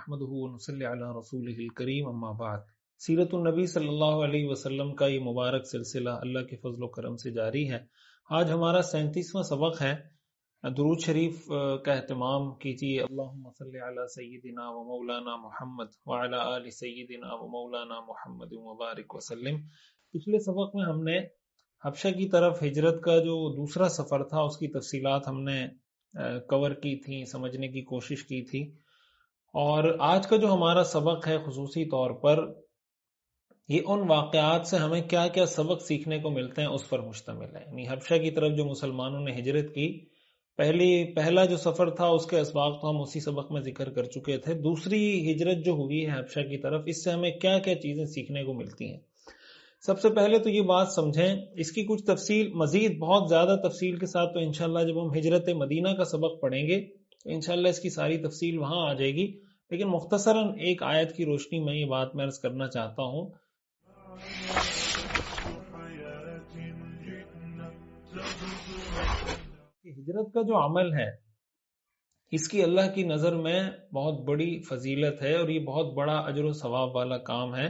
نحمده ونصلی علی رسولہ الکریم اما بعد۔ سیرت النبی صلی اللہ علیہ وسلم کا یہ مبارک سلسلہ اللہ کے فضل و کرم سے جاری ہے۔ آج ہمارا 37واں سبق ہے۔ درود شریف کا اہتمام کیجیے۔ اللہم صلی علی سیدنا و مولانا محمد وعلی آل سیدنا و مولانا محمد مبارک وسلم۔ پچھلے سبق میں ہم نے حبشہ کی طرف ہجرت کا جو دوسرا سفر تھا اس کی تفصیلات ہم نے کور کی تھی، سمجھنے کی کوشش کی تھی، اور آج کا جو ہمارا سبق ہے خصوصی طور پر یہ ان واقعات سے ہمیں کیا کیا سبق سیکھنے کو ملتے ہیں اس پر مشتمل ہے۔ یعنی حبشہ کی طرف جو مسلمانوں نے ہجرت کی، پہلا جو سفر تھا اس کے اسباق تو ہم اسی سبق میں ذکر کر چکے تھے۔ دوسری ہجرت جو ہوئی ہے حبشہ کی طرف، اس سے ہمیں کیا کیا چیزیں سیکھنے کو ملتی ہیں۔ سب سے پہلے تو یہ بات سمجھیں، اس کی کچھ تفصیل مزید بہت زیادہ تفصیل کے ساتھ تو انشاءاللہ جب ہم ہجرت مدینہ کا سبق پڑھیں گے تو انشاءاللہ اس کی ساری تفصیل وہاں آ جائے گی، لیکن مختصراً ایک آیت کی روشنی میں یہ بات میں عرض کرنا چاہتا ہوں۔ ہجرت کا جو عمل ہے اس کی اللہ کی نظر میں بہت بڑی فضیلت ہے اور یہ بہت بڑا اجر و ثواب والا کام ہے۔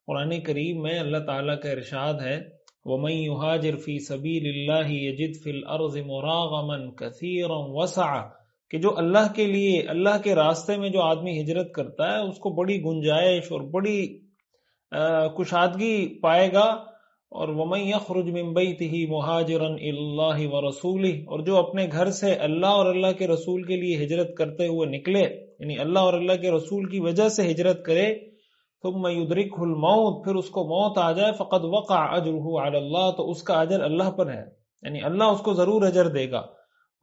قرآن کریم میں اللہ تعالیٰ کا ارشاد ہے وَمَن يُهَاجِرْ فِي سَبِيلِ اللَّهِ يَجِدْ فِي الْأَرْضِ مُرَاغَمًا كَثِيرًا وَسَعًا، کہ جو اللہ کے لیے، اللہ کے راستے میں جو آدمی ہجرت کرتا ہے اس کو بڑی گنجائش اور بڑی کشادگی پائے گا۔ اور وَمَن يَخْرُجْ مِن بَيْتِهِ مُهَاجِرًا إِلَى اللَّهِ وَرَسُولِهِ، اور جو اپنے گھر سے اللہ اور اللہ کے رسول کے لیے ہجرت کرتے ہوئے نکلے، یعنی اللہ اور اللہ کے رسول کی وجہ سے ہجرت کرے، ثم يدركه الموت، پھر اس کو موت آ جائے، فقد وقع اجره على اللہ، تو اس کا اجر اللہ پر ہے، یعنی اللہ اس کو ضرور اجر دے گا۔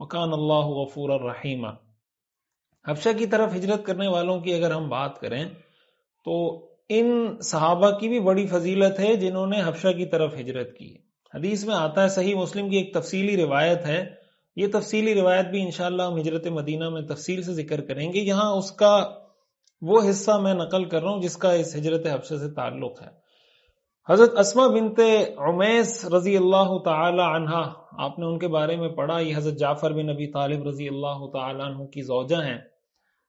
وکان اللہ غفورا رحیما۔ حبشہ کی طرف ہجرت کرنے والوں کی اگر ہم بات کریں تو ان صحابہ کی بھی بڑی فضیلت ہے جنہوں نے حبشہ کی طرف ہجرت کی۔ حدیث میں آتا ہے، صحیح مسلم کی ایک تفصیلی روایت ہے، یہ تفصیلی روایت بھی انشاءاللہ ہم ہجرت مدینہ میں تفصیل سے ذکر کریں گے، یہاں اس کا وہ حصہ میں نقل کر رہا ہوں جس کا اس ہجرت حبشہ سے تعلق ہے۔ حضرت اسماء بنت عمیس رضی اللہ تعالی عنہا، آپ نے ان کے بارے میں پڑھا، یہ حضرت جعفر بن ابی طالب رضی اللہ تعالی عنہ کی زوجہ ہیں۔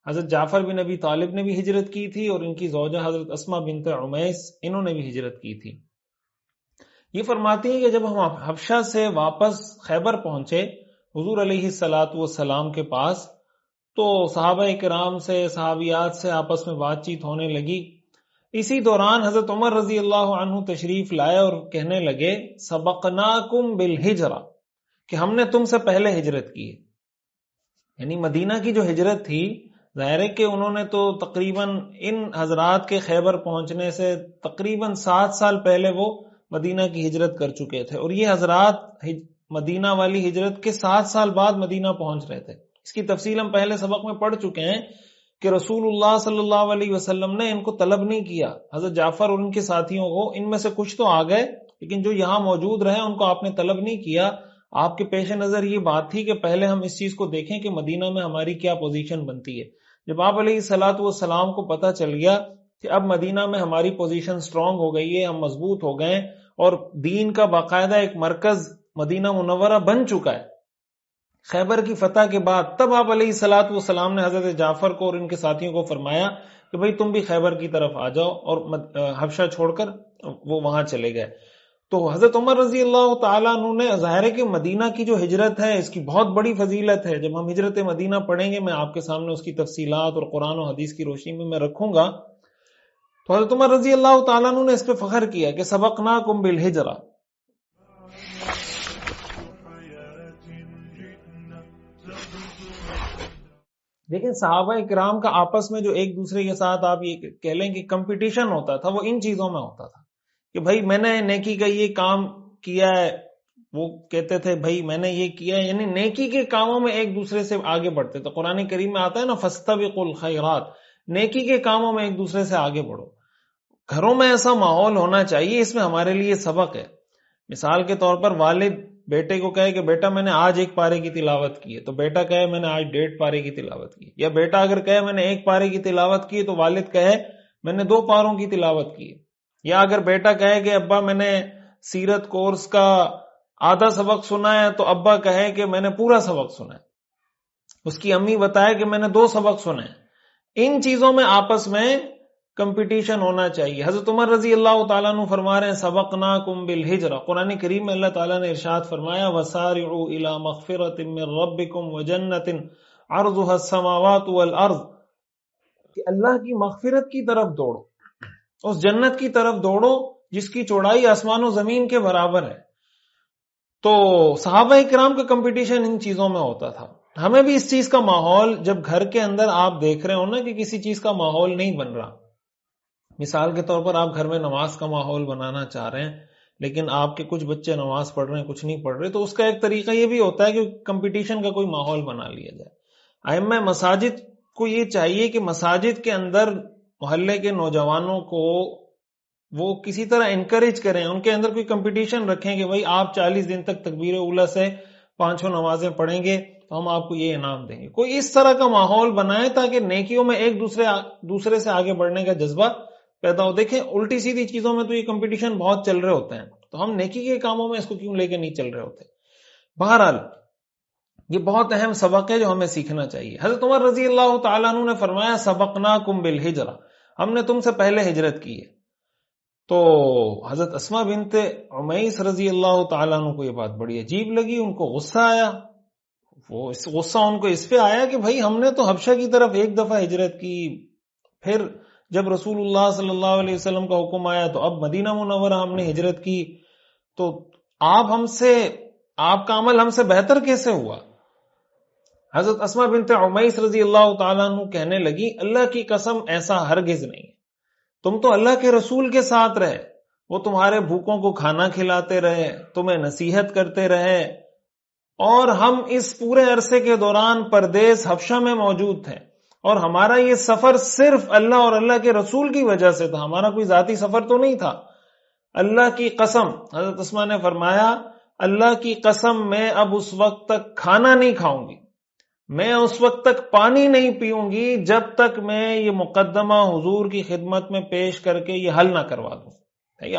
حضرت جعفر بن ابی طالب نے بھی ہجرت کی تھی اور ان کی زوجہ حضرت اسماء بنت عمیس، انہوں نے بھی ہجرت کی تھی۔ یہ فرماتی ہیں کہ جب ہم حبشہ سے واپس خیبر پہنچے حضور علیہ الصلاۃ والسلام کے پاس، تو صحابہ کرام سے، صحابیات سے آپس میں بات چیت ہونے لگی۔ اسی دوران حضرت عمر رضی اللہ عنہ تشریف لائے اور کہنے لگے سبقناکم بالہجرہ، کہ ہم نے تم سے پہلے ہجرت کی ہے۔ یعنی مدینہ کی جو ہجرت تھی، ظاہر ہے کہ انہوں نے تو تقریباً ان حضرات کے خیبر پہنچنے سے تقریباً 7 سال پہلے وہ مدینہ کی ہجرت کر چکے تھے، اور یہ حضرات مدینہ والی ہجرت کے 7 سال بعد مدینہ پہنچ رہے تھے۔ اس کی تفصیل ہم پہلے سبق میں پڑھ چکے ہیں کہ رسول اللہ صلی اللہ علیہ وسلم نے ان کو طلب نہیں کیا، حضرت جعفر اور ان کے ساتھیوں کو، ان میں سے کچھ تو آ گئے لیکن جو یہاں موجود رہے ان کو آپ نے طلب نہیں کیا۔ آپ کے پیش نظر یہ بات تھی کہ پہلے ہم اس چیز کو دیکھیں کہ مدینہ میں ہماری کیا پوزیشن بنتی ہے۔ جب آپ علیہ الصلاۃ والسلام کو پتہ چل گیا کہ اب مدینہ میں ہماری پوزیشن سٹرونگ ہو گئی ہے، ہم مضبوط ہو گئے اور دین کا باقاعدہ ایک مرکز مدینہ منورہ بن چکا ہے خیبر کی فتح کے بعد، تب آپ علیہ الصلاۃ والسلام نے حضرت جعفر کو اور ان کے ساتھیوں کو فرمایا کہ بھئی تم بھی خیبر کی طرف آ جاؤ، اور حبشہ چھوڑ کر وہ وہاں چلے گئے۔ تو حضرت عمر رضی اللہ تعالیٰ عنہ نے، ظاہر ہے کہ مدینہ کی جو ہجرت ہے اس کی بہت بڑی فضیلت ہے، جب ہم ہجرت مدینہ پڑھیں گے میں آپ کے سامنے اس کی تفصیلات اور قرآن و حدیث کی روشنی میں رکھوں گا۔ تو حضرت عمر رضی اللہ تعالیٰ عنہ نے اس پہ فخر کیا کہ سبقناکم بالہجرہ۔ لیکن صحابہ کرام کا آپس میں جو ایک دوسرے کے ساتھ آپ یہ کہہ لیں کہ کمپٹیشن ہوتا تھا، وہ ان چیزوں میں ہوتا تھا کہ بھائی میں نے نیکی کا یہ کام کیا ہے، وہ کہتے تھے بھائی میں نے یہ کیا ہے، یعنی نیکی کے کاموں میں ایک دوسرے سے آگے بڑھتے تھے۔ قرآن کریم میں آتا ہے نا فاستبقوا الخیرات، نیکی کے کاموں میں ایک دوسرے سے آگے بڑھو۔ گھروں میں ایسا ماحول ہونا چاہیے، اس میں ہمارے لیے سبق ہے۔ مثال کے طور پر والد بیٹے کو کہے کہ بیٹا میں نے آج 1 پارے کی تلاوت کی ہے، تو بیٹا کہے میں نے آج 1.5 پارے کی تلاوت کی، یا بیٹا اگر کہے میں نے 1 پارے کی تلاوت کی تو والد کہے میں نے 2 پاروں کی تلاوت کی ہے۔ یا اگر بیٹا کہے کہ ابا میں نے سیرت کورس کا آدھا سبق سنا ہے تو ابا کہے کہ میں نے پورا سبق سنا ہے۔ اس کی امی بتائے کہ میں نے 2 سبق سنے ہیں، ان چیزوں میں آپس میں کمپٹیشن ہونا چاہیے. حضرت عمر رضی اللہ تعالیٰ عنہ فرما رہے ہیں سبقناکم بالہجرہ. قرآن کریم میں اللہ تعالیٰ نے ارشاد فرمایا وسارعوا الی مغفرۃ من ربکم وجنۃ عرضها السماوات والارض، کہ اللہ کی مغفرت کی طرف دوڑو، اس جنت کی طرف دوڑو جس کی چوڑائی آسمان و زمین کے برابر ہے. تو صحابہ کرام کا کمپٹیشن ان چیزوں میں ہوتا تھا. ہمیں بھی اس چیز کا ماحول، جب گھر کے اندر آپ دیکھ رہے ہو نا کہ کسی چیز کا ماحول نہیں بن رہا، مثال کے طور پر آپ گھر میں نماز کا ماحول بنانا چاہ رہے ہیں لیکن آپ کے کچھ بچے نماز پڑھ رہے ہیں کچھ نہیں پڑھ رہے، تو اس کا ایک طریقہ یہ بھی ہوتا ہے کہ کمپٹیشن کا کوئی ماحول بنا لیا جائے. ائمہ مساجد کو یہ چاہیے کہ مساجد کے اندر محلے کے نوجوانوں کو وہ کسی طرح انکریج کریں، ان کے اندر کوئی کمپٹیشن رکھیں کہ بھائی آپ 40 دن تک تکبیر اولیٰ سے 5 نمازیں پڑھیں گے تو ہم آپ کو یہ انعام دیں گے. کوئی اس طرح کا ماحول بنائے تاکہ نیکیوں میں ایک دوسرے سے آگے بڑھنے کا جذبہ پیدا ہو. دیکھیں الٹی سیدھی چیزوں میں تو یہ کمپٹیشن بہت چل رہے ہوتے ہیں، تو ہم نیکی کے کاموں میں اس کو کیوں لے کے نہیں چل رہے ہوتے. بہرحال یہ بہت اہم سبق ہے جو ہمیں سیکھنا چاہیے. حضرت عمر رضی اللہ تعالیٰ عنہ نے فرمایا سبقناکم بالہجرہ، ہم نے تم سے پہلے ہجرت کی ہے. تو حضرت اسماء بنت عمیس رضی اللہ تعالیٰ عنہ کو یہ بات بڑی عجیب لگی، ان کو غصہ آیا. وہ غصہ ان کو اس پہ آیا کہ بھائی ہم نے تو حبشہ کی طرف ایک دفعہ ہجرت کی، پھر جب رسول اللہ صلی اللہ علیہ وسلم کا حکم آیا تو اب مدینہ منورہ ہم نے ہجرت کی، تو آپ کا عمل ہم سے بہتر کیسے ہوا؟ حضرت اسماء بنت عمیس رضی اللہ تعالیٰ عنہ کہنے لگی اللہ کی قسم ایسا ہرگز نہیں، تم تو اللہ کے رسول کے ساتھ رہے، وہ تمہارے بھوکوں کو کھانا کھلاتے رہے، تمہیں نصیحت کرتے رہے، اور ہم اس پورے عرصے کے دوران پردیس حبشہ میں موجود تھے، اور ہمارا یہ سفر صرف اللہ اور اللہ کے رسول کی وجہ سے تھا، ہمارا کوئی ذاتی سفر تو نہیں تھا. اللہ کی قسم، حضرت اسماء نے فرمایا اللہ کی قسم میں اب اس وقت تک کھانا نہیں کھاؤں گی، میں اس وقت تک پانی نہیں پیوں گی جب تک میں یہ مقدمہ حضور کی خدمت میں پیش کر کے یہ حل نہ کروا دوں.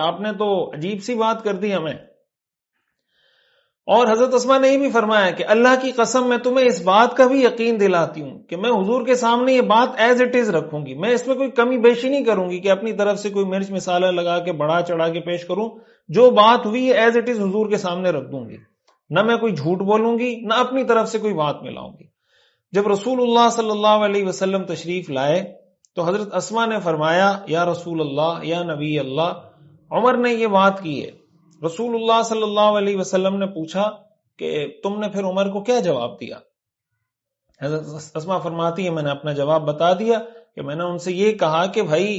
آپ نے تو عجیب سی بات کر دی ہمیں. اور حضرت اسماء نے یہ بھی فرمایا کہ اللہ کی قسم میں تمہیں اس بات کا بھی یقین دلاتی ہوں کہ میں حضور کے سامنے یہ بات ایز اٹ از رکھوں گی، میں اس میں کوئی کمی بیشی نہیں کروں گی کہ اپنی طرف سے کوئی مرچ مسالہ لگا کے بڑھا چڑھا کے پیش کروں. جو بات ہوئی ہے ایز اٹ از حضور کے سامنے رکھ دوں گی، نہ میں کوئی جھوٹ بولوں گی نہ اپنی طرف سے کوئی بات ملاؤں گی. جب رسول اللہ صلی اللہ علیہ وسلم تشریف لائے تو حضرت اسماء نے فرمایا یا رسول اللہ یا نبی اللہ، عمر نے یہ بات کی ہے. رسول اللہ صلی اللہ علیہ وسلم نے پوچھا کہ تم نے پھر عمر کو کیا جواب دیا؟ حضرت اسماء فرماتی ہے میں نے اپنا جواب بتا دیا کہ میں نے ان سے یہ کہا کہ بھائی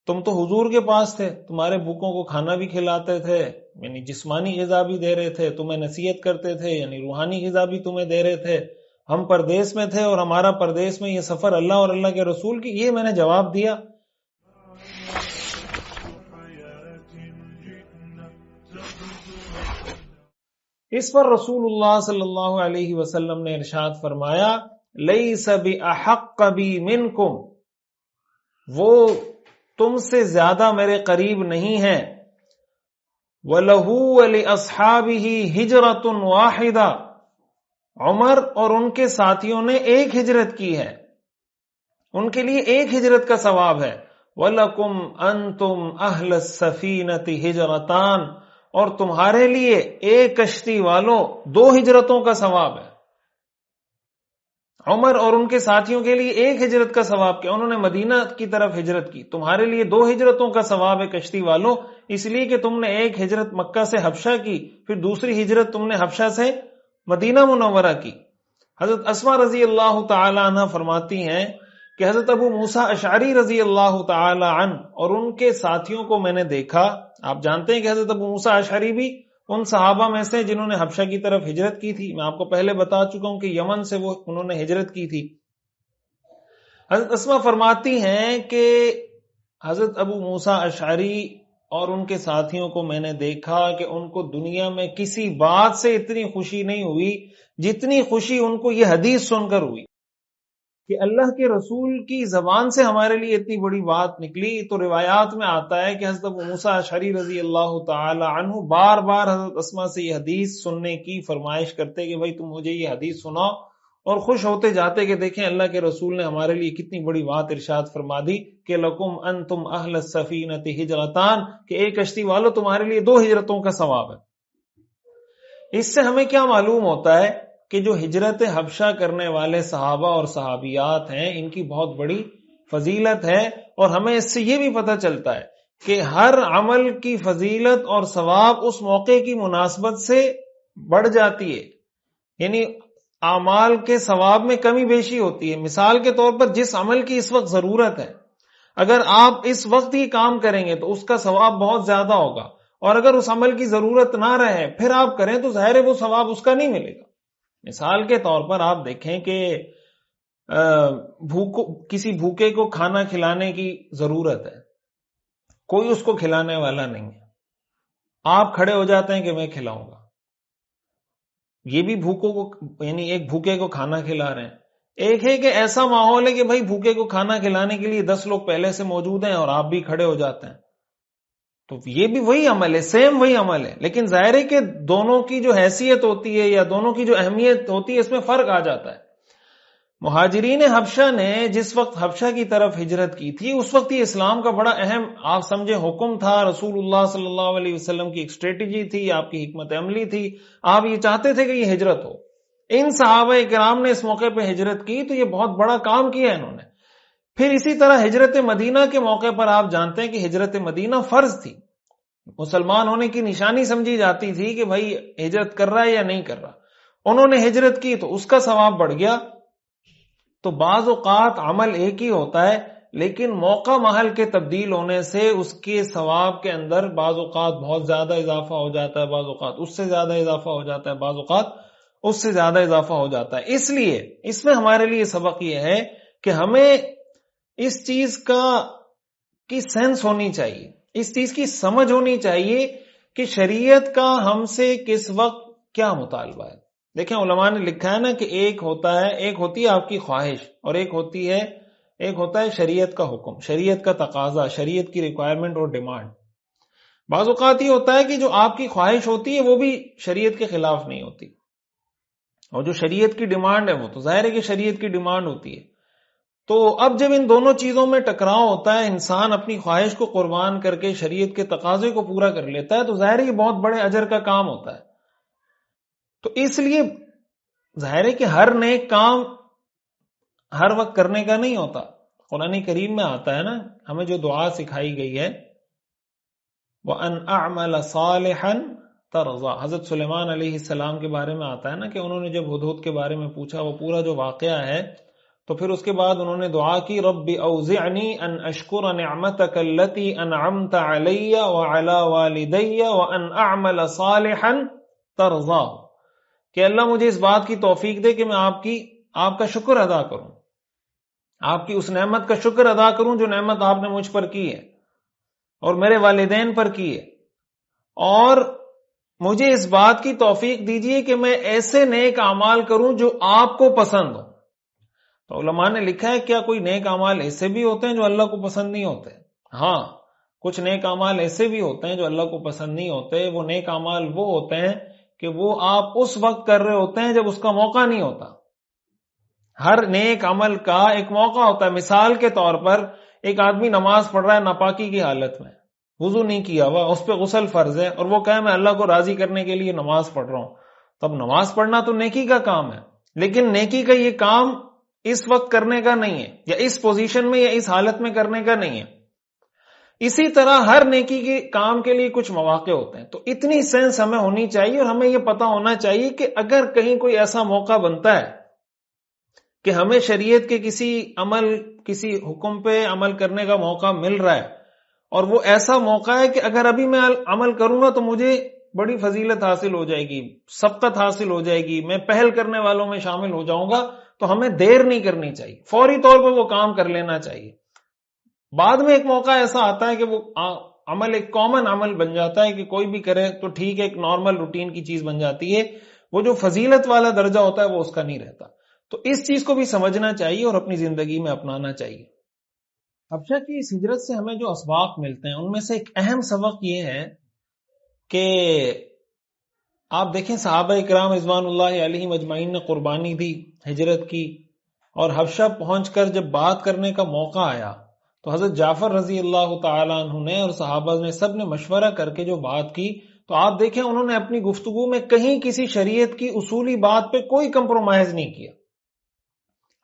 تم تو حضور کے پاس تھے، تمہارے بھوکوں کو کھانا بھی کھلاتے تھے، یعنی جسمانی غذا بھی دے رہے تھے، تمہیں نصیحت کرتے تھے یعنی روحانی غذا بھی تمہیں دے رہے تھے. ہم پردیس میں تھے اور ہمارا پردیس میں یہ سفر اللہ اور اللہ کے رسول کی، یہ میں نے جواب دیا. اس پر رسول اللہ صلی اللہ علیہ وسلم نے ارشاد فرمایا لیس بأحق بی منکم، وہ تم سے زیادہ میرے قریب نہیں ہے. وَلَهُ وَلِأَصْحَابِهِ هِجْرَةٌ وَاحِدَةٌ، عمر اور ان کے ساتھیوں نے ایک ہجرت کی ہے، ان کے لیے ایک ہجرت کا ثواب ہے. وَلَكُمْ أَنْتُمْ أَهْلَ السَّفِينَةِ هِجْرَتَانِ، اور تمہارے لیے ایک کشتی والوں 2 ہجرتوں کا ثواب ہے. عمر اور ان کے ساتھیوں کے لیے ایک ہجرت کا ثواب کیا؟ انہوں نے مدینہ کی طرف ہجرت کی. تمہارے لیے 2 ہجرتوں کا ثواب ہے کشتی والوں، اس لیے کہ تم نے ایک ہجرت مکہ سے حبشہ کی، پھر دوسری ہجرت تم نے حبشہ سے مدینہ منورہ کی. حضرت اسماء رضی اللہ تعالی عنہ فرماتی ہیں کہ حضرت ابو موسیٰ اشعری رضی اللہ تعالی عنہ اور ان کے ساتھیوں کو میں نے دیکھا. آپ جانتے ہیں کہ حضرت ابو موسیٰ اشعری بھی ان صحابہ میں سے جنہوں نے حبشہ کی طرف ہجرت کی تھی. میں آپ کو پہلے بتا چکا ہوں کہ یمن سے انہوں نے ہجرت کی تھی. حضرت اسماء فرماتی ہیں کہ حضرت ابو موسیٰ اشعری اور ان کے ساتھیوں کو میں نے دیکھا کہ ان کو دنیا میں کسی بات سے اتنی خوشی نہیں ہوئی جتنی خوشی ان کو یہ حدیث سن کر ہوئی کہ اللہ کے رسول کی زبان سے ہمارے لیے اتنی بڑی بات نکلی. تو روایات میں آتا ہے کہ حضرت ابو موسیٰ اشعری رضی اللہ تعالی عنہ بار بار حضرت اسماء سے یہ حدیث سننے کی فرمائش کرتے کہ بھائی تم مجھے یہ حدیث سناؤ. اور خوش ہوتے جاتے کہ دیکھیں اللہ کے رسول نے ہمارے لیے کتنی بڑی بات ارشاد فرما دی کہ لکم انتم اہل السفینۃ ہجرتان، کہ ایک کشتی والو تمہارے لیے 2 ہجرتوں کا ثواب ہے۔ اس سے ہمیں کیا معلوم ہوتا ہے کہ جو ہجرت حبشہ کرنے والے صحابہ اور صحابیات ہیں ان کی بہت بڑی فضیلت ہے، اور ہمیں اس سے یہ بھی پتہ چلتا ہے کہ ہر عمل کی فضیلت اور ثواب اس موقع کی مناسبت سے بڑھ جاتی ہے، یعنی اعمال کے ثواب میں کمی بیشی ہوتی ہے۔ مثال کے طور پر جس عمل کی اس وقت ضرورت ہے، اگر آپ اس وقت ہی کام کریں گے تو اس کا ثواب بہت زیادہ ہوگا، اور اگر اس عمل کی ضرورت نہ رہے پھر آپ کریں تو ظاہر ہے وہ ثواب اس کا نہیں ملے گا۔ مثال کے طور پر آپ دیکھیں کہ کسی بھوکے کو کھانا کھلانے کی ضرورت ہے، کوئی اس کو کھلانے والا نہیں ہے، آپ کھڑے ہو جاتے ہیں کہ میں کھلاؤں گا، یہ بھی بھوکوں کو، یعنی ایک بھوکے کو کھانا کھلا رہے ہیں۔ ایک ہے کہ ایسا ماحول ہے کہ بھائی بھوکے کو کھانا کھلانے کے لیے 10 لوگ پہلے سے موجود ہیں اور آپ بھی کھڑے ہو جاتے ہیں، تو یہ بھی وہی عمل ہے، سیم وہی عمل ہے، لیکن ظاہر ہے کہ دونوں کی جو حیثیت ہوتی ہے یا دونوں کی جو اہمیت ہوتی ہے اس میں فرق آ جاتا ہے۔ مہاجرین حبشہ نے جس وقت حبشہ کی طرف ہجرت کی تھی اس وقت یہ اسلام کا بڑا اہم، آپ سمجھے، حکم تھا، رسول اللہ صلی اللہ علیہ وسلم کی ایک اسٹریٹجی تھی، آپ کی حکمت عملی تھی، آپ یہ چاہتے تھے کہ یہ ہجرت ہو۔ ان صحابہ کرام نے اس موقع پہ ہجرت کی تو یہ بہت بڑا کام کیا انہوں نے۔ پھر اسی طرح ہجرت مدینہ کے موقع پر آپ جانتے ہیں کہ ہجرت مدینہ فرض تھی، مسلمان ہونے کی نشانی سمجھی جاتی تھی کہ بھائی ہجرت کر رہا ہے یا نہیں کر رہا۔ انہوں نے ہجرت کی تو اس کا ثواب بڑھ گیا۔ تو بعض اوقات عمل ایک ہی ہوتا ہے لیکن موقع محل کے تبدیل ہونے سے اس کے ثواب کے اندر بعض اوقات بہت زیادہ اضافہ ہو جاتا ہے، بعض اوقات اس سے زیادہ اضافہ ہو جاتا ہے، بعض اوقات اس سے زیادہ اضافہ ہو جاتا ہے۔ اس لیے اس میں ہمارے لیے سبق یہ ہے کہ ہمیں اس چیز کی سینس ہونی چاہیے، اس چیز کی سمجھ ہونی چاہیے کہ شریعت کا ہم سے کس وقت کیا مطالبہ ہے۔ دیکھیں علماء نے لکھا ہے نا کہ ایک ہوتی ہے آپ کی خواہش، اور ایک ہوتا ہے شریعت کا حکم، شریعت کا تقاضا، شریعت کی ریکوائرمنٹ اور ڈیمانڈ۔ بعض اوقات یہ ہوتا ہے کہ جو آپ کی خواہش ہوتی ہے وہ بھی شریعت کے خلاف نہیں ہوتی، اور جو شریعت کی ڈیمانڈ ہے وہ تو ظاہر ہے کہ شریعت کی ڈیمانڈ ہوتی ہے۔ تو اب جب ان دونوں چیزوں میں ٹکراؤ ہوتا ہے، انسان اپنی خواہش کو قربان کر کے شریعت کے تقاضے کو پورا کر لیتا ہے، تو ظاہر ہے یہ بہت بڑے اجر کا کام ہوتا ہے۔ تو اس لیے ظاہر ہے کہ ہر نیک کام ہر وقت کرنے کا نہیں ہوتا۔ قرآن کریم میں آتا ہے نا، ہمیں جو دعا سکھائی گئی ہے وَأَنْ أَعْمَلَ صَالِحًا تَرْضَى، حضرت سلیمان علیہ السلام کے بارے میں آتا ہے نا کہ انہوں نے جب ہدہد کے بارے میں پوچھا، وہ پورا جو واقعہ ہے، تو پھر اس کے بعد انہوں نے دعا کی رب اوزعنی ان اشکر نعمتک التی انعمت علی وعلی والدی وان اعمل صالحا ترضاه، کہ اللہ مجھے اس بات کی توفیق دے کہ میں آپ کا شکر ادا کروں، آپ کی اس نعمت کا شکر ادا کروں جو نعمت آپ نے مجھ پر کی ہے اور میرے والدین پر کی ہے، اور مجھے اس بات کی توفیق دیجئے کہ میں ایسے نیک اعمال کروں جو آپ کو پسند ہو۔ تو علماء نے لکھا ہے کیا کوئی نیک اعمال ایسے بھی ہوتے ہیں جو اللہ کو پسند نہیں ہوتے؟ ہاں، کچھ نیک اعمال ایسے بھی ہوتے ہیں جو اللہ کو پسند نہیں ہوتے۔ وہ نیک اعمال وہ ہوتے ہیں کہ وہ آپ اس وقت کر رہے ہوتے ہیں جب اس کا موقع نہیں ہوتا۔ ہر نیک عمل کا ایک موقع ہوتا ہے۔ مثال کے طور پر ایک آدمی نماز پڑھ رہا ہے ناپاکی کی حالت میں، وضو نہیں کیا ہوا، اس پہ غسل فرض ہے، اور وہ کہے میں اللہ کو راضی کرنے کے لیے نماز پڑھ رہا ہوں، تب نماز پڑھنا تو نیکی کا کام ہے، لیکن نیکی کا یہ کام اس وقت کرنے کا نہیں ہے، یا اس پوزیشن میں یا اس حالت میں کرنے کا نہیں ہے۔ اسی طرح ہر نیکی کے کام کے لیے کچھ مواقع ہوتے ہیں۔ تو اتنی سینس ہمیں ہونی چاہیے اور ہمیں یہ پتا ہونا چاہیے کہ اگر کہیں کوئی ایسا موقع بنتا ہے کہ ہمیں شریعت کے کسی حکم پہ عمل کرنے کا موقع مل رہا ہے، اور وہ ایسا موقع ہے کہ اگر ابھی میں عمل کروں گا تو مجھے بڑی فضیلت حاصل ہو جائے گی، سبقت حاصل ہو جائے گی، میں پہل کرنے والوں میں شامل ہو جاؤں گا، تو ہمیں دیر نہیں کرنی چاہیے، فوری طور پر وہ کام کر لینا چاہیے۔ بعد میں ایک موقع ایسا آتا ہے کہ وہ عمل ایک کامن عمل بن جاتا ہے کہ کوئی بھی کرے تو ٹھیک ہے، ایک نارمل روٹین کی چیز بن جاتی ہے، وہ جو فضیلت والا درجہ ہوتا ہے وہ اس کا نہیں رہتا۔ تو اس چیز کو بھی سمجھنا چاہیے اور اپنی زندگی میں اپنانا چاہیے۔ حبشہ کی اس ہجرت سے ہمیں جو اسباق ملتے ہیں ان میں سے ایک اہم سبق یہ ہے کہ آپ دیکھیں صحابہ کرام رضوان اللہ علیہم اجمعین نے قربانی دی، ہجرت کی، اور حبشہ پہنچ کر جب بات کرنے کا موقع آیا تو حضرت جعفر رضی اللہ تعالیٰ عنہ نے اور صحابہ نے سب نے مشورہ کر کے جو بات کی، تو آپ دیکھیں انہوں نے اپنی گفتگو میں کہیں کسی شریعت کی اصولی بات پہ کوئی کمپرومائز نہیں کیا.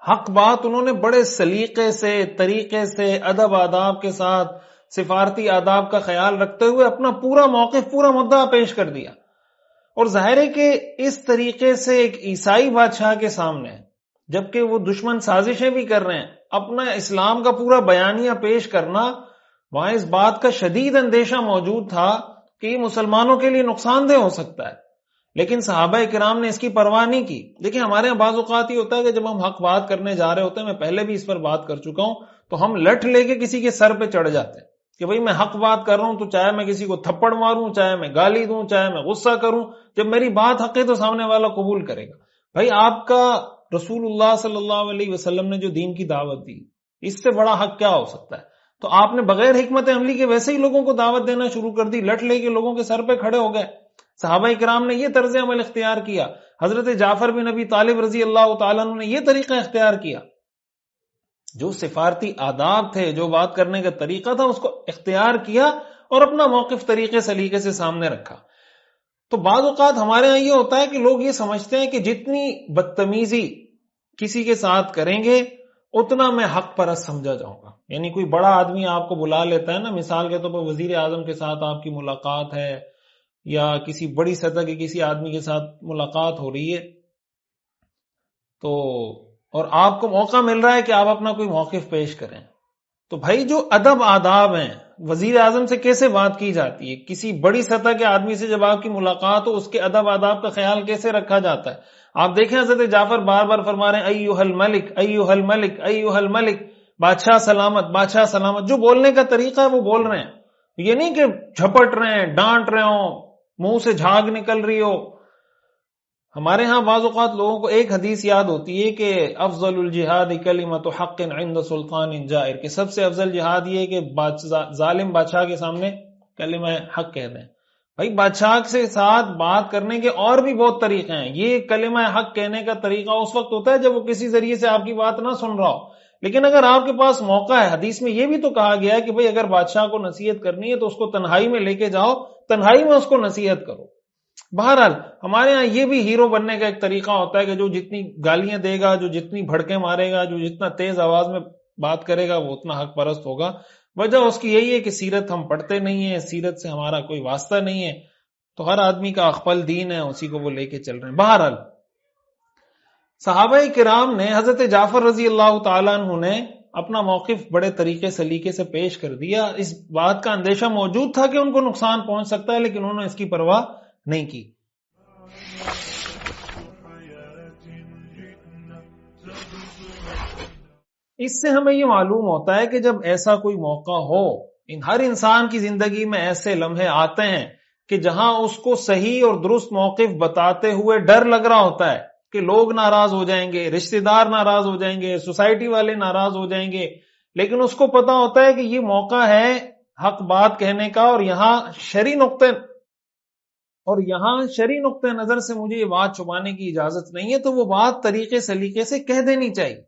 حق بات انہوں نے بڑے سلیقے سے، طریقے سے، ادب آداب کے ساتھ، سفارتی آداب کا خیال رکھتے ہوئے اپنا پورا موقف، پورا مدعا پیش کر دیا. اور ظاہر ہے کہ اس طریقے سے ایک عیسائی بادشاہ کے سامنے، جبکہ وہ دشمن سازشیں بھی کر رہے ہیں، اپنا اسلام کا پورا بیانیہ پیش کرنا، وہاں اس بات کا شدید اندیشہ موجود تھا کہ یہ مسلمانوں کے لیے نقصان دہ ہو سکتا ہے، لیکن صحابہ کرام نے اس کی پرواہ نہیں کی. دیکھیں ہمارے یہاں بعض اوقات یہ ہوتا ہے کہ جب ہم حق بات کرنے جا رہے ہوتے ہیں، میں پہلے بھی اس پر بات کر چکا ہوں، تو ہم لٹ لے کے کسی کے سر پہ چڑھ جاتے ہیں کہ بھئی میں حق بات کر رہا ہوں، تو چاہے میں کسی کو تھپڑ ماروں، چاہے میں گالی دوں، چاہے میں غصہ کروں، جب میری بات حق ہے تو سامنے والا قبول کرے گا. بھائی آپ کا رسول اللہ صلی اللہ علیہ وسلم نے جو دین کی دعوت دی، اس سے بڑا حق کیا ہو سکتا ہے؟ تو آپ نے بغیر حکمت عملی کے ویسے ہی لوگوں کو دعوت دینا شروع کر دی، لٹ لے کے لوگوں کے سر پہ کھڑے ہو گئے. صحابہ کرام نے یہ طرز عمل اختیار کیا، حضرت جعفر بن ابی طالب رضی اللہ تعالیٰ عنہ نے یہ طریقہ اختیار کیا. جو سفارتی آداب تھے، جو بات کرنے کا طریقہ تھا، اس کو اختیار کیا اور اپنا موقف طریقے سلیقے سے سامنے رکھا. تو بعض اوقات ہمارے یہاں یہ ہوتا ہے کہ لوگ یہ سمجھتے ہیں کہ جتنی بدتمیزی کسی کے ساتھ کریں گے اتنا میں حق پرست سمجھا جاؤں گا. یعنی کوئی بڑا آدمی آپ کو بلا لیتا ہے نا، مثال کے طور پر وزیر اعظم کے ساتھ آپ کی ملاقات ہے، یا کسی بڑی سطح کے کسی آدمی کے ساتھ ملاقات ہو رہی ہے، تو اور آپ کو موقع مل رہا ہے کہ آپ اپنا کوئی موقف پیش کریں، تو بھائی جو ادب آداب ہیں، وزیر اعظم سے کیسے بات کی جاتی ہے، کسی بڑی سطح کے آدمی سے جب آپ کی ملاقات ہو اس کے ادب آداب کا خیال کیسے رکھا جاتا ہے. آپ دیکھیں حضرت جعفر بار بار فرما رہے ہیں ایھا الملک ایھا الملک ایھا الملک، بادشاہ سلامت، بادشاہ سلامت. جو بولنے کا طریقہ ہے وہ بول رہے ہیں، یہ نہیں کہ جھپٹ رہے ہیں، ڈانٹ رہے ہوں، منہ سے جھاگ نکل رہی ہو. ہمارے ہاں بعض اوقات لوگوں کو ایک حدیث یاد ہوتی ہے کہ افضل الجہاد کلمۃ حق عند سلطان جائر، کہ سب سے افضل جہاد یہ ہے کہ ظالم بادشاہ کے سامنے کلمہ حق کہہ دیں. بھائی بادشاہ کے ساتھ بات کرنے کے اور بھی بہت طریقے ہیں. یہ کلمہ حق کہنے کا طریقہ اس وقت ہوتا ہے جب وہ کسی ذریعے سے آپ کی بات نہ سن رہا ہو، لیکن اگر آپ کے پاس موقع ہے، حدیث میں یہ بھی تو کہا گیا ہے کہ بھئی اگر بادشاہ کو نصیحت کرنی ہے تو اس کو تنہائی میں لے کے جاؤ، تنہائی میں اس کو نصیحت کرو. بہرحال ہمارے ہاں یہ بھی ہیرو بننے کا ایک طریقہ ہوتا ہے کہ جو جتنی گالیاں دے گا، جو جتنی بھڑکے مارے گا، جو جتنا تیز آواز میں بات کرے گا، وہ اتنا حق پرست ہوگا. وجہ اس کی یہی ہے کہ سیرت ہم پڑھتے نہیں ہیں، سیرت سے ہمارا کوئی واسطہ نہیں ہے، تو ہر آدمی کا اخپل دین ہے، اسی کو وہ لے کے چل رہے ہیں. بہرحال صحابہ کرام نے، حضرت جعفر رضی اللہ تعالیٰ عنہ نے اپنا موقف بڑے طریقے سلیقے سے پیش کر دیا. اس بات کا اندیشہ موجود تھا کہ ان کو نقصان پہنچ سکتا ہے، لیکن انہوں نے اس کی پرواہ نہیں کی. اس سے ہمیں یہ معلوم ہوتا ہے کہ جب ایسا کوئی موقع ہو، ہر انسان کی زندگی میں ایسے لمحے آتے ہیں کہ جہاں اس کو صحیح اور درست موقف بتاتے ہوئے ڈر لگ رہا ہوتا ہے کہ لوگ ناراض ہو جائیں گے، رشتہ دار ناراض ہو جائیں گے، سوسائٹی والے ناراض ہو جائیں گے، لیکن اس کو پتا ہوتا ہے کہ یہ موقع ہے حق بات کہنے کا، اور یہاں شرعی نقطہ نظر سے مجھے یہ بات چھپانے کی اجازت نہیں ہے، تو وہ بات طریقے سلیقے سے کہہ دینی چاہیے.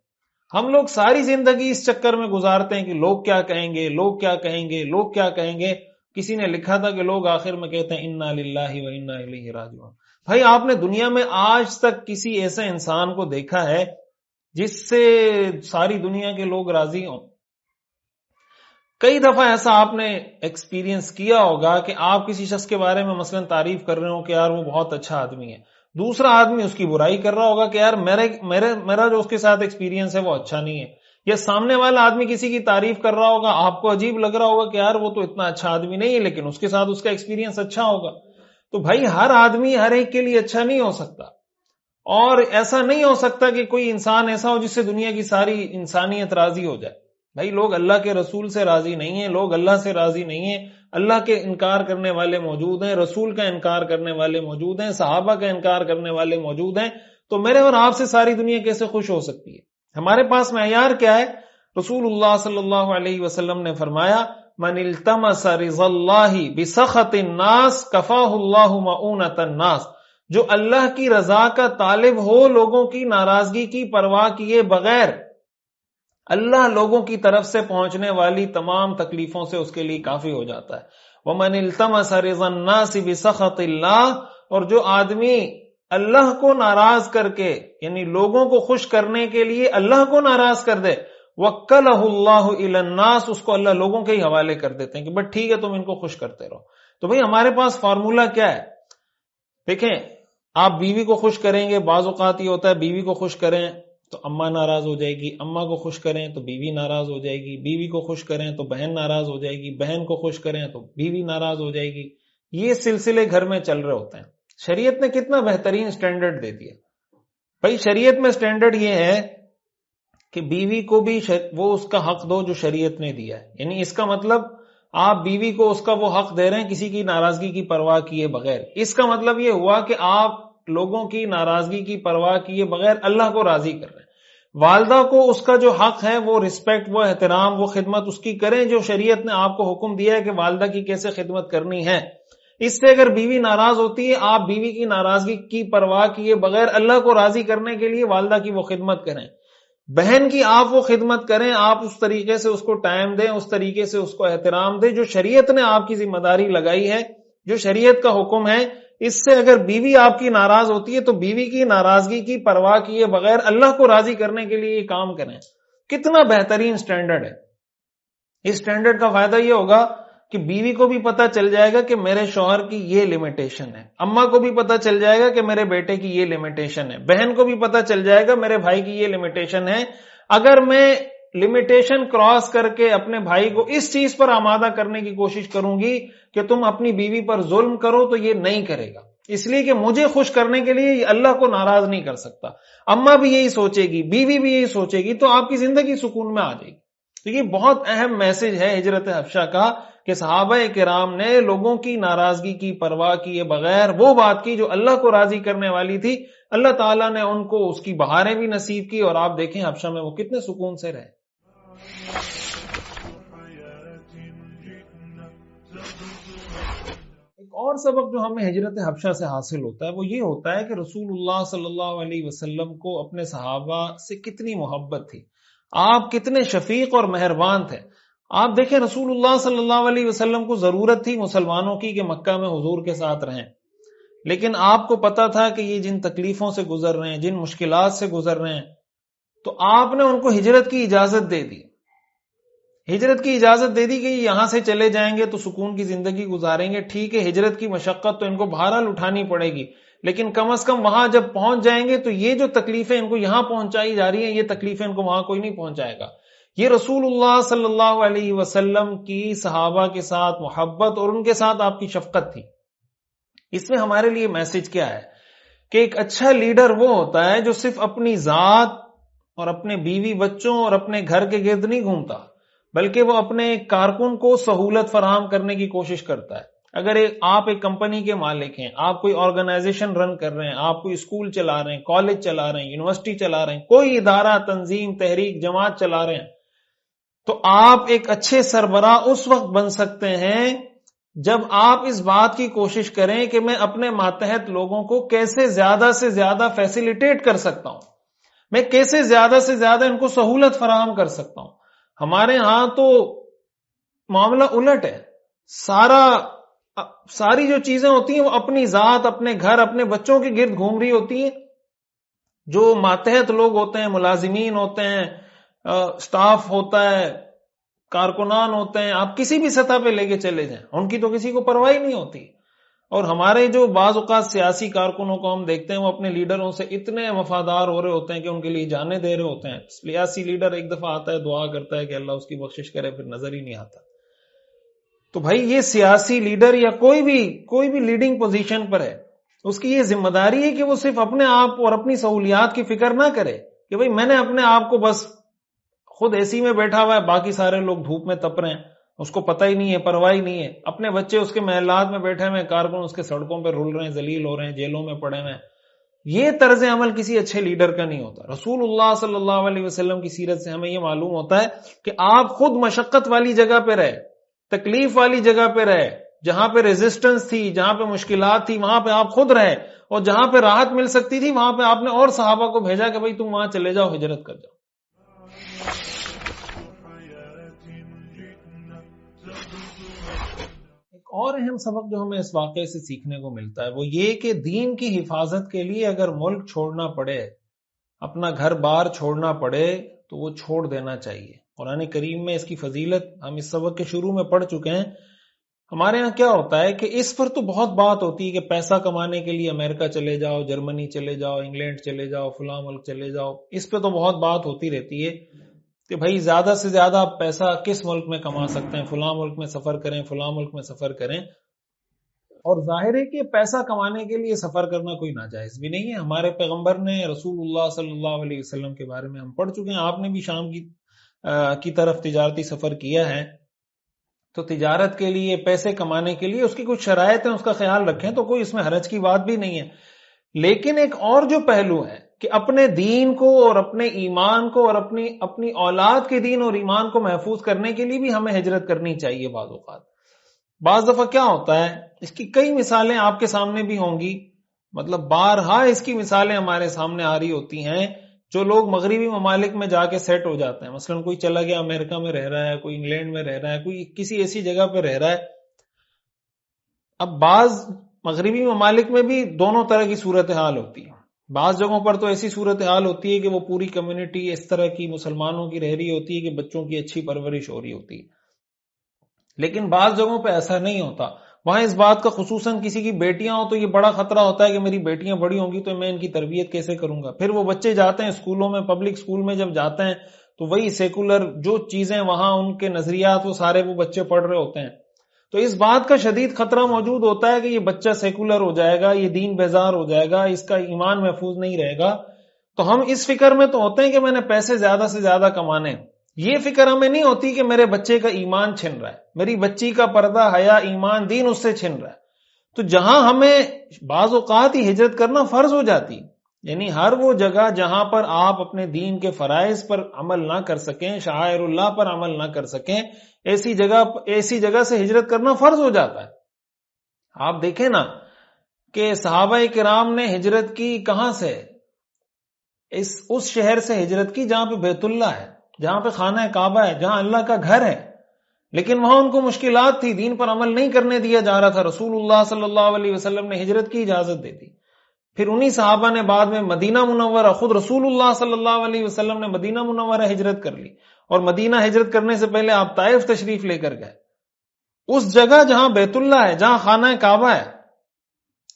ہم لوگ ساری زندگی اس چکر میں گزارتے ہیں کہ لوگ کیا کہیں گے، لوگ کیا کہیں گے، لوگ کیا کہیں گے. کسی نے لکھا تھا کہ لوگ آخر میں کہتے ہیں انا للہ و انا الیہ راجعون. بھائی آپ نے دنیا میں آج تک کسی ایسے انسان کو دیکھا ہے جس سے ساری دنیا کے لوگ راضی ہوں؟ کئی دفعہ ایسا آپ نے ایکسپیرینس کیا ہوگا کہ آپ کسی شخص کے بارے میں مثلا تعریف کر رہے ہو کہ یار وہ بہت اچھا آدمی ہے، دوسرا آدمی اس کی برائی کر رہا ہوگا کہ یار میرا جو اس کے ساتھ ایکسپیرینس ہے وہ اچھا نہیں ہے. یا سامنے والا آدمی کسی کی تعریف کر رہا ہوگا، آپ کو عجیب لگ رہا ہوگا کہ یار وہ تو اتنا اچھا آدمی نہیں ہے، لیکن اس کے ساتھ اس کا ایکسپیرینس اچھا ہوگا. تو بھائی ہر آدمی ہر ایک کے لیے اچھا نہیں ہو سکتا، اور ایسا نہیں ہو سکتا کہ کوئی انسان ایسا ہو جس سے دنیا کی ساری انسانیت راضی ہو جائے. بھائی لوگ اللہ کے رسول سے راضی نہیں ہیں، لوگ اللہ سے راضی نہیں ہیں. اللہ کے انکار کرنے والے موجود ہیں، رسول کا انکار کرنے والے موجود ہیں، صحابہ کا انکار کرنے والے موجود ہیں. تو میرے اور آپ سے ساری دنیا کیسے خوش ہو سکتی ہے؟ ہمارے پاس معیار کیا ہے؟ رسول اللہ صلی اللہ علیہ وسلم نے فرمایا من التمس رضا اللہ بسخط الناس کفاہ اللہ مؤونۃ الناس. جو اللہ کی رضا کا طالب ہو، لوگوں کی ناراضگی کی پرواہ کیے بغیر، اللہ لوگوں کی طرف سے پہنچنے والی تمام تکلیفوں سے اس کے لیے کافی ہو جاتا ہے۔ وَمَنِ الْتَمَسَ رِضَى النَّاسِ بِسَخَطِ اللَّهِ، اور جو آدمی اللہ کو ناراض کر کے، یعنی لوگوں کو خوش کرنے کے لیے اللہ کو ناراض کر دے، وَكَّلَهُ اللَّهُ إِلَى النَّاسِ، اس کو اللہ لوگوں کے ہی حوالے کر دیتے ہیں کہ بس ٹھیک ہے تم ان کو خوش کرتے رہو۔ تو بھئی ہمارے پاس فارمولا کیا ہے؟ دیکھیں، آپ بیوی کو خوش کریں گے، بعض اوقات یہ ہوتا ہے بیوی کو خوش کریں تو اماں ناراض ہو جائے گی، اماں کو خوش کریں تو بیوی ناراض ہو جائے گی، بیوی کو خوش کریں تو بہن ناراض ہو جائے گی، بہن کو خوش کریں تو بیوی ناراض ہو جائے گی۔ یہ سلسلے گھر میں چل رہے ہوتے ہیں۔ شریعت نے کتنا بہترین سٹینڈرڈ دے دیا۔ بھائی شریعت میں سٹینڈرڈ یہ ہے کہ بیوی کو بھی وہ اس کا حق دو جو شریعت نے دیا ہے، یعنی اس کا مطلب آپ بیوی کو اس کا وہ حق دے رہے ہیں کسی کی ناراضگی کی پرواہ کیے بغیر۔ اس کا مطلب یہ ہوا کہ آپ لوگوں کی ناراضگی کی پرواہ کیے بغیر اللہ کو راضی کر رہے ہیں۔ والدہ کو اس کا جو حق ہے وہ رسپیکٹ، وہ احترام، وہ خدمت اس کی کریں جو شریعت نے آپ کو حکم دیا ہے کہ والدہ کی کیسے خدمت کرنی ہے۔ اس سے اگر بیوی ناراض ہوتی ہے، آپ بیوی کی ناراضگی کی پرواہ کیے بغیر اللہ کو راضی کرنے کے لیے والدہ کی وہ خدمت کریں۔ بہن کی آپ وہ خدمت کریں، آپ اس طریقے سے اس کو ٹائم دیں، اس طریقے سے اس کو احترام دیں جو شریعت نے آپ کی ذمہ داری لگائی ہے، جو شریعت کا حکم ہے۔ اس سے اگر بیوی آپ کی ناراض ہوتی ہے تو بیوی کی ناراضگی کی پرواہ کیے بغیر اللہ کو راضی کرنے کے لیے یہ کام کریں۔ کتنا بہترین سٹینڈرڈ ہے۔ اس سٹینڈرڈ کا فائدہ یہ ہوگا کہ بیوی کو بھی پتا چل جائے گا کہ میرے شوہر کی یہ لیمیٹیشن ہے، اماں کو بھی پتا چل جائے گا کہ میرے بیٹے کی یہ لیمیٹیشن ہے، بہن کو بھی پتا چل جائے گا میرے بھائی کی یہ لیمیٹیشن ہے۔ اگر میں لمیٹیشن کراس کر کے اپنے بھائی کو اس چیز پر آمادہ کرنے کی کوشش کروں گی کہ تم اپنی بیوی پر ظلم کرو تو یہ نہیں کرے گا، اس لیے کہ مجھے خوش کرنے کے لیے یہ اللہ کو ناراض نہیں کر سکتا۔ اماں بھی یہی سوچے گی، بیوی بھی یہی سوچے گی، تو آپ کی زندگی سکون میں آ جائے گی۔ تو یہ بہت اہم میسج ہے ہجرت حبشہ کا کہ صحابہ کرام نے لوگوں کی ناراضگی کی پرواہ کیے بغیر وہ بات کی جو اللہ کو راضی کرنے والی تھی۔ اللہ تعالیٰ نے ان کو اس کی بہاریں بھی نصیب کی، اور آپ دیکھیں حبشہ میں وہ کتنے سکون سے رہے۔ ایک اور سبق جو ہمیں ہجرت حبشہ سے حاصل ہوتا ہے وہ یہ ہوتا ہے کہ رسول اللہ صلی اللہ علیہ وسلم کو اپنے صحابہ سے کتنی محبت تھی، آپ کتنے شفیق اور مہربان تھے۔ آپ دیکھیں رسول اللہ صلی اللہ علیہ وسلم کو ضرورت تھی مسلمانوں کی کہ مکہ میں حضور کے ساتھ رہیں، لیکن آپ کو پتا تھا کہ یہ جن تکلیفوں سے گزر رہے ہیں، جن مشکلات سے گزر رہے ہیں، تو آپ نے ان کو ہجرت کی اجازت دے دی۔ ہجرت کی اجازت دے دی کہ یہاں سے چلے جائیں گے تو سکون کی زندگی گزاریں گے، ٹھیک ہے ہجرت کی مشقت تو ان کو بہرحال اٹھانی پڑے گی، لیکن کم از کم وہاں جب پہنچ جائیں گے تو یہ جو تکلیفیں ان کو یہاں پہنچائی جا رہی ہیں یہ تکلیفیں ان کو وہاں کوئی نہیں پہنچائے گا۔ یہ رسول اللہ صلی اللہ علیہ وسلم کی صحابہ کے ساتھ محبت اور ان کے ساتھ آپ کی شفقت تھی۔ اس میں ہمارے لیے میسج کیا ہے کہ ایک اچھا لیڈر وہ ہوتا ہے جو صرف اپنی ذات اور اپنے بیوی بچوں اور اپنے گھر کے گرد نہیں گھومتا، بلکہ وہ اپنے کارکن کو سہولت فراہم کرنے کی کوشش کرتا ہے۔ اگر آپ ایک کمپنی کے مالک ہیں، آپ کوئی آرگنائزیشن رن کر رہے ہیں، آپ کوئی اسکول چلا رہے ہیں، کالج چلا رہے ہیں، یونیورسٹی چلا رہے ہیں، کوئی ادارہ، تنظیم، تحریک، جماعت چلا رہے ہیں، تو آپ ایک اچھے سربراہ اس وقت بن سکتے ہیں جب آپ اس بات کی کوشش کریں کہ میں اپنے ماتحت لوگوں کو کیسے زیادہ سے زیادہ فیسیلیٹیٹ کر سکتا ہوں، میں کیسے زیادہ سے زیادہ ان کو سہولت فراہم کر سکتا ہوں۔ ہمارے ہاں تو معاملہ الٹ ہے، ساری جو چیزیں ہوتی ہیں وہ اپنی ذات، اپنے گھر، اپنے بچوں کے گرد گھوم رہی ہوتی ہیں۔ جو ماتحت لوگ ہوتے ہیں، ملازمین ہوتے ہیں، سٹاف ہوتا ہے، کارکنان ہوتے ہیں، آپ کسی بھی سطح پہ لے کے چلے جائیں، ان کی تو کسی کو پرواہ نہیں ہوتی۔ اور ہمارے جو بعض اوقات سیاسی کارکنوں کو ہم دیکھتے ہیں وہ اپنے لیڈروں سے اتنے وفادار ہو رہے ہوتے ہیں کہ ان کے لیے جانے دے رہے ہوتے ہیں۔ سیاسی لیڈر ایک دفعہ آتا ہے، دعا کرتا ہے کہ اللہ اس کی بخشش کرے، پھر نظر ہی نہیں آتا۔ تو بھائی یہ سیاسی لیڈر یا کوئی بھی لیڈنگ پوزیشن پر ہے، اس کی یہ ذمہ داری ہے کہ وہ صرف اپنے آپ اور اپنی سہولیات کی فکر نہ کرے کہ بھائی میں نے اپنے آپ کو بس خود اے سی میں بیٹھا ہوا ہے، باقی سارے لوگ دھوپ میں تپ رہے ہیں، اس کو پتہ ہی نہیں ہے، پرواہ ہی نہیں ہے، اپنے بچے اس کے محلات میں بیٹھے ہوئے، کارکن اس کے سڑکوں پہ رول رہے ہیں، ذلیل ہو رہے ہیں، جیلوں میں پڑے ہوئے ہیں۔ یہ طرز عمل کسی اچھے لیڈر کا نہیں ہوتا۔ رسول اللہ صلی اللہ علیہ وسلم کی سیرت سے ہمیں یہ معلوم ہوتا ہے کہ آپ خود مشقت والی جگہ پہ رہے، تکلیف والی جگہ پہ رہے، جہاں پہ ریزسٹنس تھی، جہاں پہ مشکلات تھی، وہاں پہ آپ خود رہے، اور جہاں پہ راحت مل سکتی تھی وہاں پہ آپ نے اور صحابہ کو بھیجا کہ بھائی تم وہاں چلے جاؤ، ہجرت کر جاؤ۔ ایک اور اہم سبق جو ہمیں اس واقعے سے سیکھنے کو ملتا ہے وہ یہ کہ دین کی حفاظت کے لیے اگر ملک چھوڑنا پڑے، اپنا گھر بار چھوڑنا پڑے تو وہ چھوڑ دینا چاہیے۔ قرآن کریم میں اس کی فضیلت ہم اس سبق کے شروع میں پڑھ چکے ہیں۔ ہمارے ہاں کیا ہوتا ہے کہ اس پر تو بہت بات ہوتی ہے کہ پیسہ کمانے کے لیے امریکہ چلے جاؤ، جرمنی چلے جاؤ، انگلینڈ چلے جاؤ، فلاں ملک چلے جاؤ، اس پہ تو بہت بات ہوتی رہتی ہے کہ بھائی زیادہ سے زیادہ آپ پیسہ کس ملک میں کما سکتے ہیں، فلاں ملک میں سفر کریں، فلاں ملک میں سفر کریں۔ اور ظاہر ہے کہ پیسہ کمانے کے لیے سفر کرنا کوئی ناجائز بھی نہیں ہے۔ ہمارے پیغمبر نے رسول اللہ صلی اللہ علیہ وسلم کے بارے میں ہم پڑھ چکے ہیں، آپ نے بھی شام کی طرف تجارتی سفر کیا ہے، تو تجارت کے لیے، پیسے کمانے کے لیے اس کی کچھ شرائط ہیں، اس کا خیال رکھیں تو کوئی اس میں حرج کی بات بھی نہیں ہے۔ لیکن ایک اور جو پہلو ہے کہ اپنے دین کو اور اپنے ایمان کو اور اپنی اولاد کے دین اور ایمان کو محفوظ کرنے کے لیے بھی ہمیں ہجرت کرنی چاہیے۔ بعض دفعہ کیا ہوتا ہے، اس کی کئی مثالیں آپ کے سامنے بھی ہوں گی، مطلب بارہا اس کی مثالیں ہمارے سامنے آ رہی ہوتی ہیں، جو لوگ مغربی ممالک میں جا کے سیٹ ہو جاتے ہیں، مثلا کوئی چلا گیا امریکہ میں رہ رہا ہے، کوئی انگلینڈ میں رہ رہا ہے، کوئی کسی ایسی جگہ پہ رہ رہا ہے۔ اب بعض مغربی ممالک میں بھی دونوں طرح کی صورتحال ہوتی ہے۔ بعض جگہوں پر تو ایسی صورتحال ہوتی ہے کہ وہ پوری کمیونٹی اس طرح کی مسلمانوں کی رہ رہی ہوتی ہے کہ بچوں کی اچھی پرورش ہو رہی ہوتی ہے، لیکن بعض جگہوں پہ ایسا نہیں ہوتا۔ وہاں اس بات کا خصوصاً کسی کی بیٹیاں ہوں تو یہ بڑا خطرہ ہوتا ہے کہ میری بیٹیاں بڑی ہوں گی تو میں ان کی تربیت کیسے کروں گا۔ پھر وہ بچے جاتے ہیں اسکولوں میں، پبلک اسکول میں جب جاتے ہیں تو وہی سیکولر جو چیزیں وہاں ان کے نظریات وہ سارے وہ بچے پڑھ رہے ہوتے ہیں، تو اس بات کا شدید خطرہ موجود ہوتا ہے کہ یہ بچہ سیکولر ہو جائے گا، یہ دین بیزار ہو جائے گا، اس کا ایمان محفوظ نہیں رہے گا۔ تو ہم اس فکر میں تو ہوتے ہیں کہ میں نے پیسے زیادہ سے زیادہ کمانے، یہ فکر ہمیں نہیں ہوتی کہ میرے بچے کا ایمان چھن رہا ہے، میری بچی کا پردہ، حیا، ایمان، دین اس سے چھن رہا ہے۔ تو جہاں ہمیں بعض اوقات ہی ہجرت کرنا فرض ہو جاتی، یعنی ہر وہ جگہ جہاں پر آپ اپنے دین کے فرائض پر عمل نہ کر سکیں، شعائر اللہ پر عمل نہ کر سکیں، ایسی جگہ سے ہجرت کرنا فرض ہو جاتا ہے۔ آپ دیکھیں نا کہ صحابہ کرام نے ہجرت کی کہاں سے؟ اس شہر سے ہجرت کی جہاں پہ بیت اللہ ہے، جہاں پہ خانہ کعبہ ہے، جہاں اللہ کا گھر ہے، لیکن وہاں ان کو مشکلات تھی، دین پر عمل نہیں کرنے دیا جا رہا تھا۔ رسول اللہ صلی اللہ علیہ وسلم نے ہجرت کی اجازت دے دی۔ پھر انہی صحابہ نے بعد میں مدینہ منورہ، خود رسول اللہ صلی اللہ علیہ وسلم نے مدینہ منورہ ہجرت کر لی، اور مدینہ ہجرت کرنے سے پہلے آپ طائف تشریف لے کر گئے، اس جگہ جہاں بیت اللہ ہے، جہاں خانہ کعبہ ہے۔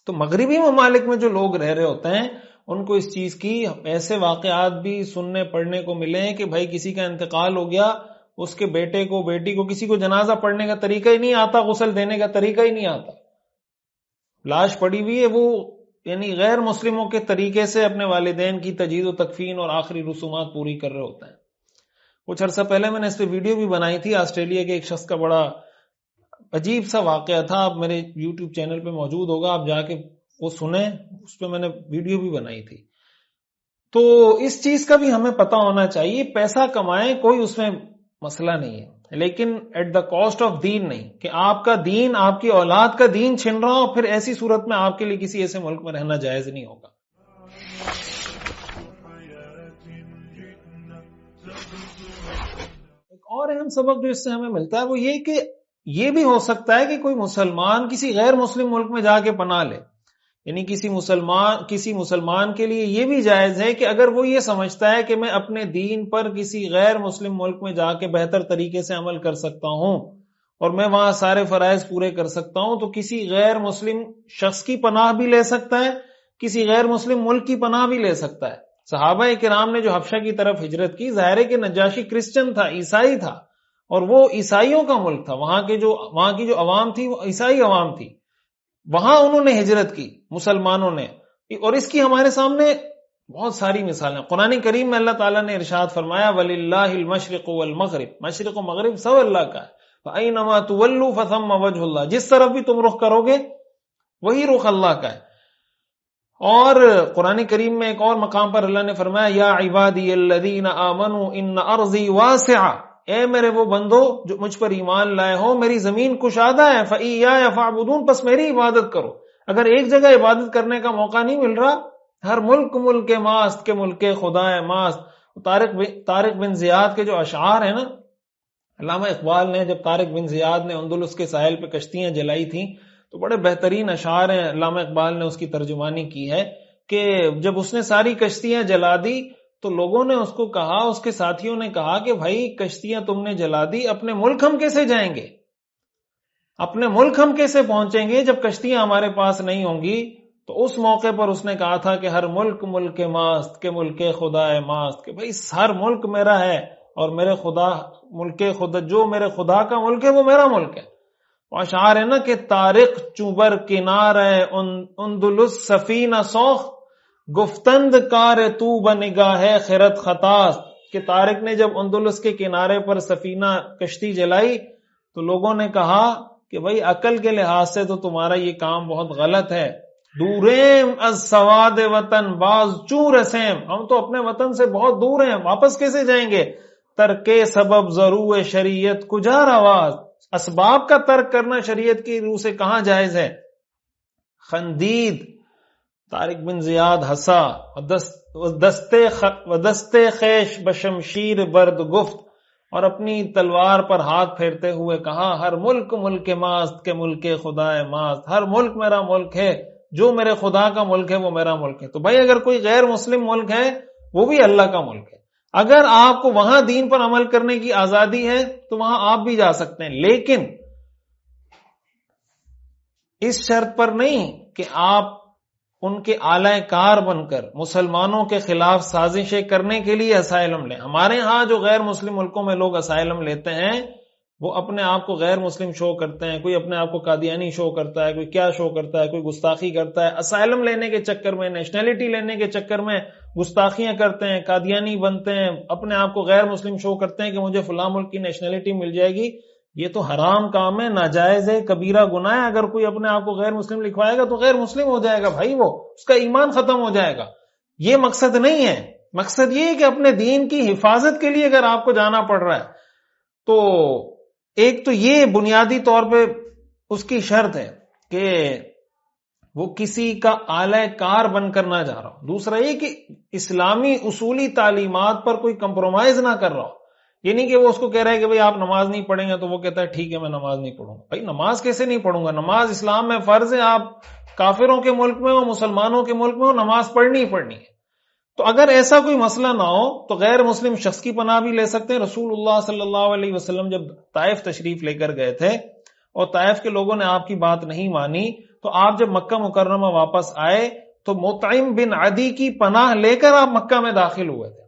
تو مغربی ممالک میں جو لوگ رہ رہے ہوتے ہیں ان کو اس چیز کی ایسے واقعات بھی سننے پڑھنے کو ملے ہیں کہ بھائی کسی کا انتقال ہو گیا، اس کے بیٹے کو، بیٹی کو، کسی کو جنازہ پڑھنے کا طریقہ ہی نہیں آتا، غسل دینے کا طریقہ ہی نہیں آتا، لاش پڑی ہوئی ہے، وہ یعنی غیر مسلموں کے طریقے سے اپنے والدین کی تجہیز و تکفین اور آخری رسومات پوری کر رہے ہوتے ہیں۔ کچھ عرصہ پہلے میں نے اس پہ ویڈیو بھی بنائی تھی، آسٹریلیا کے ایک شخص کا بڑا عجیب سا واقعہ تھا، آپ میرے یوٹیوب چینل پہ موجود ہوگا، آپ جا کے وہ سنیں، اس پہ میں نے ویڈیو بھی بنائی تھی۔ تو اس چیز کا بھی ہمیں پتہ ہونا چاہیے، پیسہ کمائیں کوئی اس میں مسئلہ نہیں ہے، لیکن ایٹ دا کاسٹ آف دین نہیں، کہ آپ کا دین، آپ کی اولاد کا دین چھن رہا ہو، پھر ایسی صورت میں آپ کے لیے کسی ایسے ملک میں رہنا جائز نہیں ہوگا۔ ایک اور اہم سبق جو اس سے ہمیں ملتا ہے وہ یہ کہ یہ بھی ہو سکتا ہے کہ کوئی مسلمان کسی غیر مسلم ملک میں جا کے پناہ لے، یعنی کسی مسلمان کے لیے یہ بھی جائز ہے کہ اگر وہ یہ سمجھتا ہے کہ میں اپنے دین پر کسی غیر مسلم ملک میں جا کے بہتر طریقے سے عمل کر سکتا ہوں اور میں وہاں سارے فرائض پورے کر سکتا ہوں، تو کسی غیر مسلم شخص کی پناہ بھی لے سکتا ہے، کسی غیر مسلم ملک کی پناہ بھی لے سکتا ہے۔ صحابہ کرام نے جو حبشہ کی طرف ہجرت کی، ظاہر ہے کہ نجاشی کرسچن تھا، عیسائی تھا، اور وہ عیسائیوں کا ملک تھا، وہاں کی جو عوام تھی وہ عیسائی عوام تھی، وہاں انہوں نے ہجرت کی مسلمانوں نے۔ اور اس کی ہمارے سامنے بہت ساری مثالیں، قرآن کریم میں اللہ تعالیٰ نے ارشاد فرمایا وَلِلَّهِ الْمَشْرِقُ وَالْمَغْرِبُ، مشرق و مغرب سب اللہ کا ہے، فَأَيْنَمَا تُوَلُّوا فَثَمَّ وَجْهُ اللَّهِ، جس طرف بھی تم رخ کرو گے وہی رخ اللہ کا ہے۔ اور قرآن کریم میں ایک اور مقام پر اللہ نے فرمایا یا عبادی الذین آمنوا ان ارضی واسعہ، اے میرے وہ بندو جو مجھ پر ایمان لائے ہو، میری زمین کشادہ ہے، فَإِيَّايَ فَاعْبُدُونَ، پس میری عبادت کرو۔ اگر ایک جگہ عبادت کرنے کا موقع نہیں مل رہا، ہر ملک ماست کے ملک خدا ماست۔ طارق بن زیاد کے جو اشعار ہیں نا، علامہ اقبال نے جب طارق بن زیاد نے اندلس کے ساحل پہ کشتیاں جلائی تھیں تو بڑے بہترین اشعار ہیں، علامہ اقبال نے اس کی ترجمانی کی ہے کہ جب اس نے ساری کشتیاں جلا دی تو لوگوں نے اس کو کہا، اس کے ساتھیوں نے کہا کہ بھائی کشتیاں تم نے جلا دی، اپنے ملک ہم کیسے جائیں گے، اپنے ملک ہم کیسے پہنچیں گے جب کشتیاں ہمارے پاس نہیں ہوں گی؟ تو اس موقع پر اس نے کہا تھا کہ ہر ملک ماست کے ملک خدا ماست، کہ بھائی ہر ملک میرا ہے اور میرے خدا ملک خدا، جو میرے خدا کا ملک ہے وہ میرا ملک ہے۔ اشعار ہے نا کہ طارق چوبر کنار اندلس سفینہ سوخ، گفتند کار تو بنگاہ خرد خطاست، کہ طارق نے جب اندلس کے کنارے پر سفینہ کشتی جلائی تو لوگوں نے کہا کہ بھئی عقل کے لحاظ سے تو تمہارا یہ کام بہت غلط ہے۔ دوریم از سواد وطن باز چور رسیم، ہم تو اپنے وطن سے بہت دور ہیں، واپس کیسے جائیں گے؟ ترکے سبب ضرور شریعت کجا رواز، اسباب کا ترک کرنا شریعت کی روح سے کہاں جائز ہے؟ خندید طارق بن زیاد ہسا، دستے خیش بشمشیر برد گفت، اور اپنی تلوار پر ہاتھ پھیرتے ہوئے کہا ہر ملک ماست کے ملک خدا ماست، ہر ملک میرا ملک ہے، جو میرے خدا کا ملک ہے وہ میرا ملک ہے۔ تو بھائی اگر کوئی غیر مسلم ملک ہے وہ بھی اللہ کا ملک ہے، اگر آپ کو وہاں دین پر عمل کرنے کی آزادی ہے تو وہاں آپ بھی جا سکتے ہیں، لیکن اس شرط پر نہیں کہ آپ ان کے آلہ کار بن کر مسلمانوں کے خلاف سازشیں کرنے کے لیے اسائلم لیں۔ ہمارے ہاں جو غیر مسلم ملکوں میں لوگ اسائلم لیتے ہیں وہ اپنے آپ کو غیر مسلم شو کرتے ہیں، کوئی اپنے آپ کو قادیانی شو کرتا ہے، کوئی کیا شو کرتا ہے، کوئی گستاخی کرتا ہے، اسائلم لینے کے چکر میں، نیشنلٹی لینے کے چکر میں گستاخیاں کرتے ہیں، قادیانی بنتے ہیں، اپنے آپ کو غیر مسلم شو کرتے ہیں کہ مجھے فلاں ملک کی نیشنلٹی مل جائے گی۔ یہ تو حرام کام ہے، ناجائز ہے، کبیرہ گناہ ہے۔ اگر کوئی اپنے آپ کو غیر مسلم لکھوائے گا تو غیر مسلم ہو جائے گا بھائی، وہ اس کا ایمان ختم ہو جائے گا۔ یہ مقصد نہیں ہے، مقصد یہ ہے کہ اپنے دین کی حفاظت کے لیے اگر آپ کو جانا پڑ رہا ہے تو ایک تو یہ بنیادی طور پہ اس کی شرط ہے کہ وہ کسی کا آلہ کار بن کر نہ جا رہا ہو، دوسرا یہ کہ اسلامی اصولی تعلیمات پر کوئی کمپرومائز نہ کر رہا ہو۔ یہ نہیں کہ وہ اس کو کہہ رہا ہے کہ بھئی آپ نماز نہیں پڑھیں گے تو وہ کہتا ہے ٹھیک ہے میں نماز نہیں پڑھوں گا۔ بھائی نماز کیسے نہیں پڑھوں گا؟ نماز اسلام میں فرض ہے، آپ کافروں کے ملک میں ہو، مسلمانوں کے ملک میں ہو، نماز پڑھنی ہی پڑھنی ہے۔ تو اگر ایسا کوئی مسئلہ نہ ہو تو غیر مسلم شخص کی پناہ بھی لے سکتے ہیں۔ رسول اللہ صلی اللہ علیہ وسلم جب طائف تشریف لے کر گئے تھے اور طائف کے لوگوں نے آپ کی بات نہیں مانی تو آپ جب مکہ مکرمہ واپس آئے تو مطعم بن عدی کی پناہ لے کر آپ مکہ میں داخل ہوئے تھے۔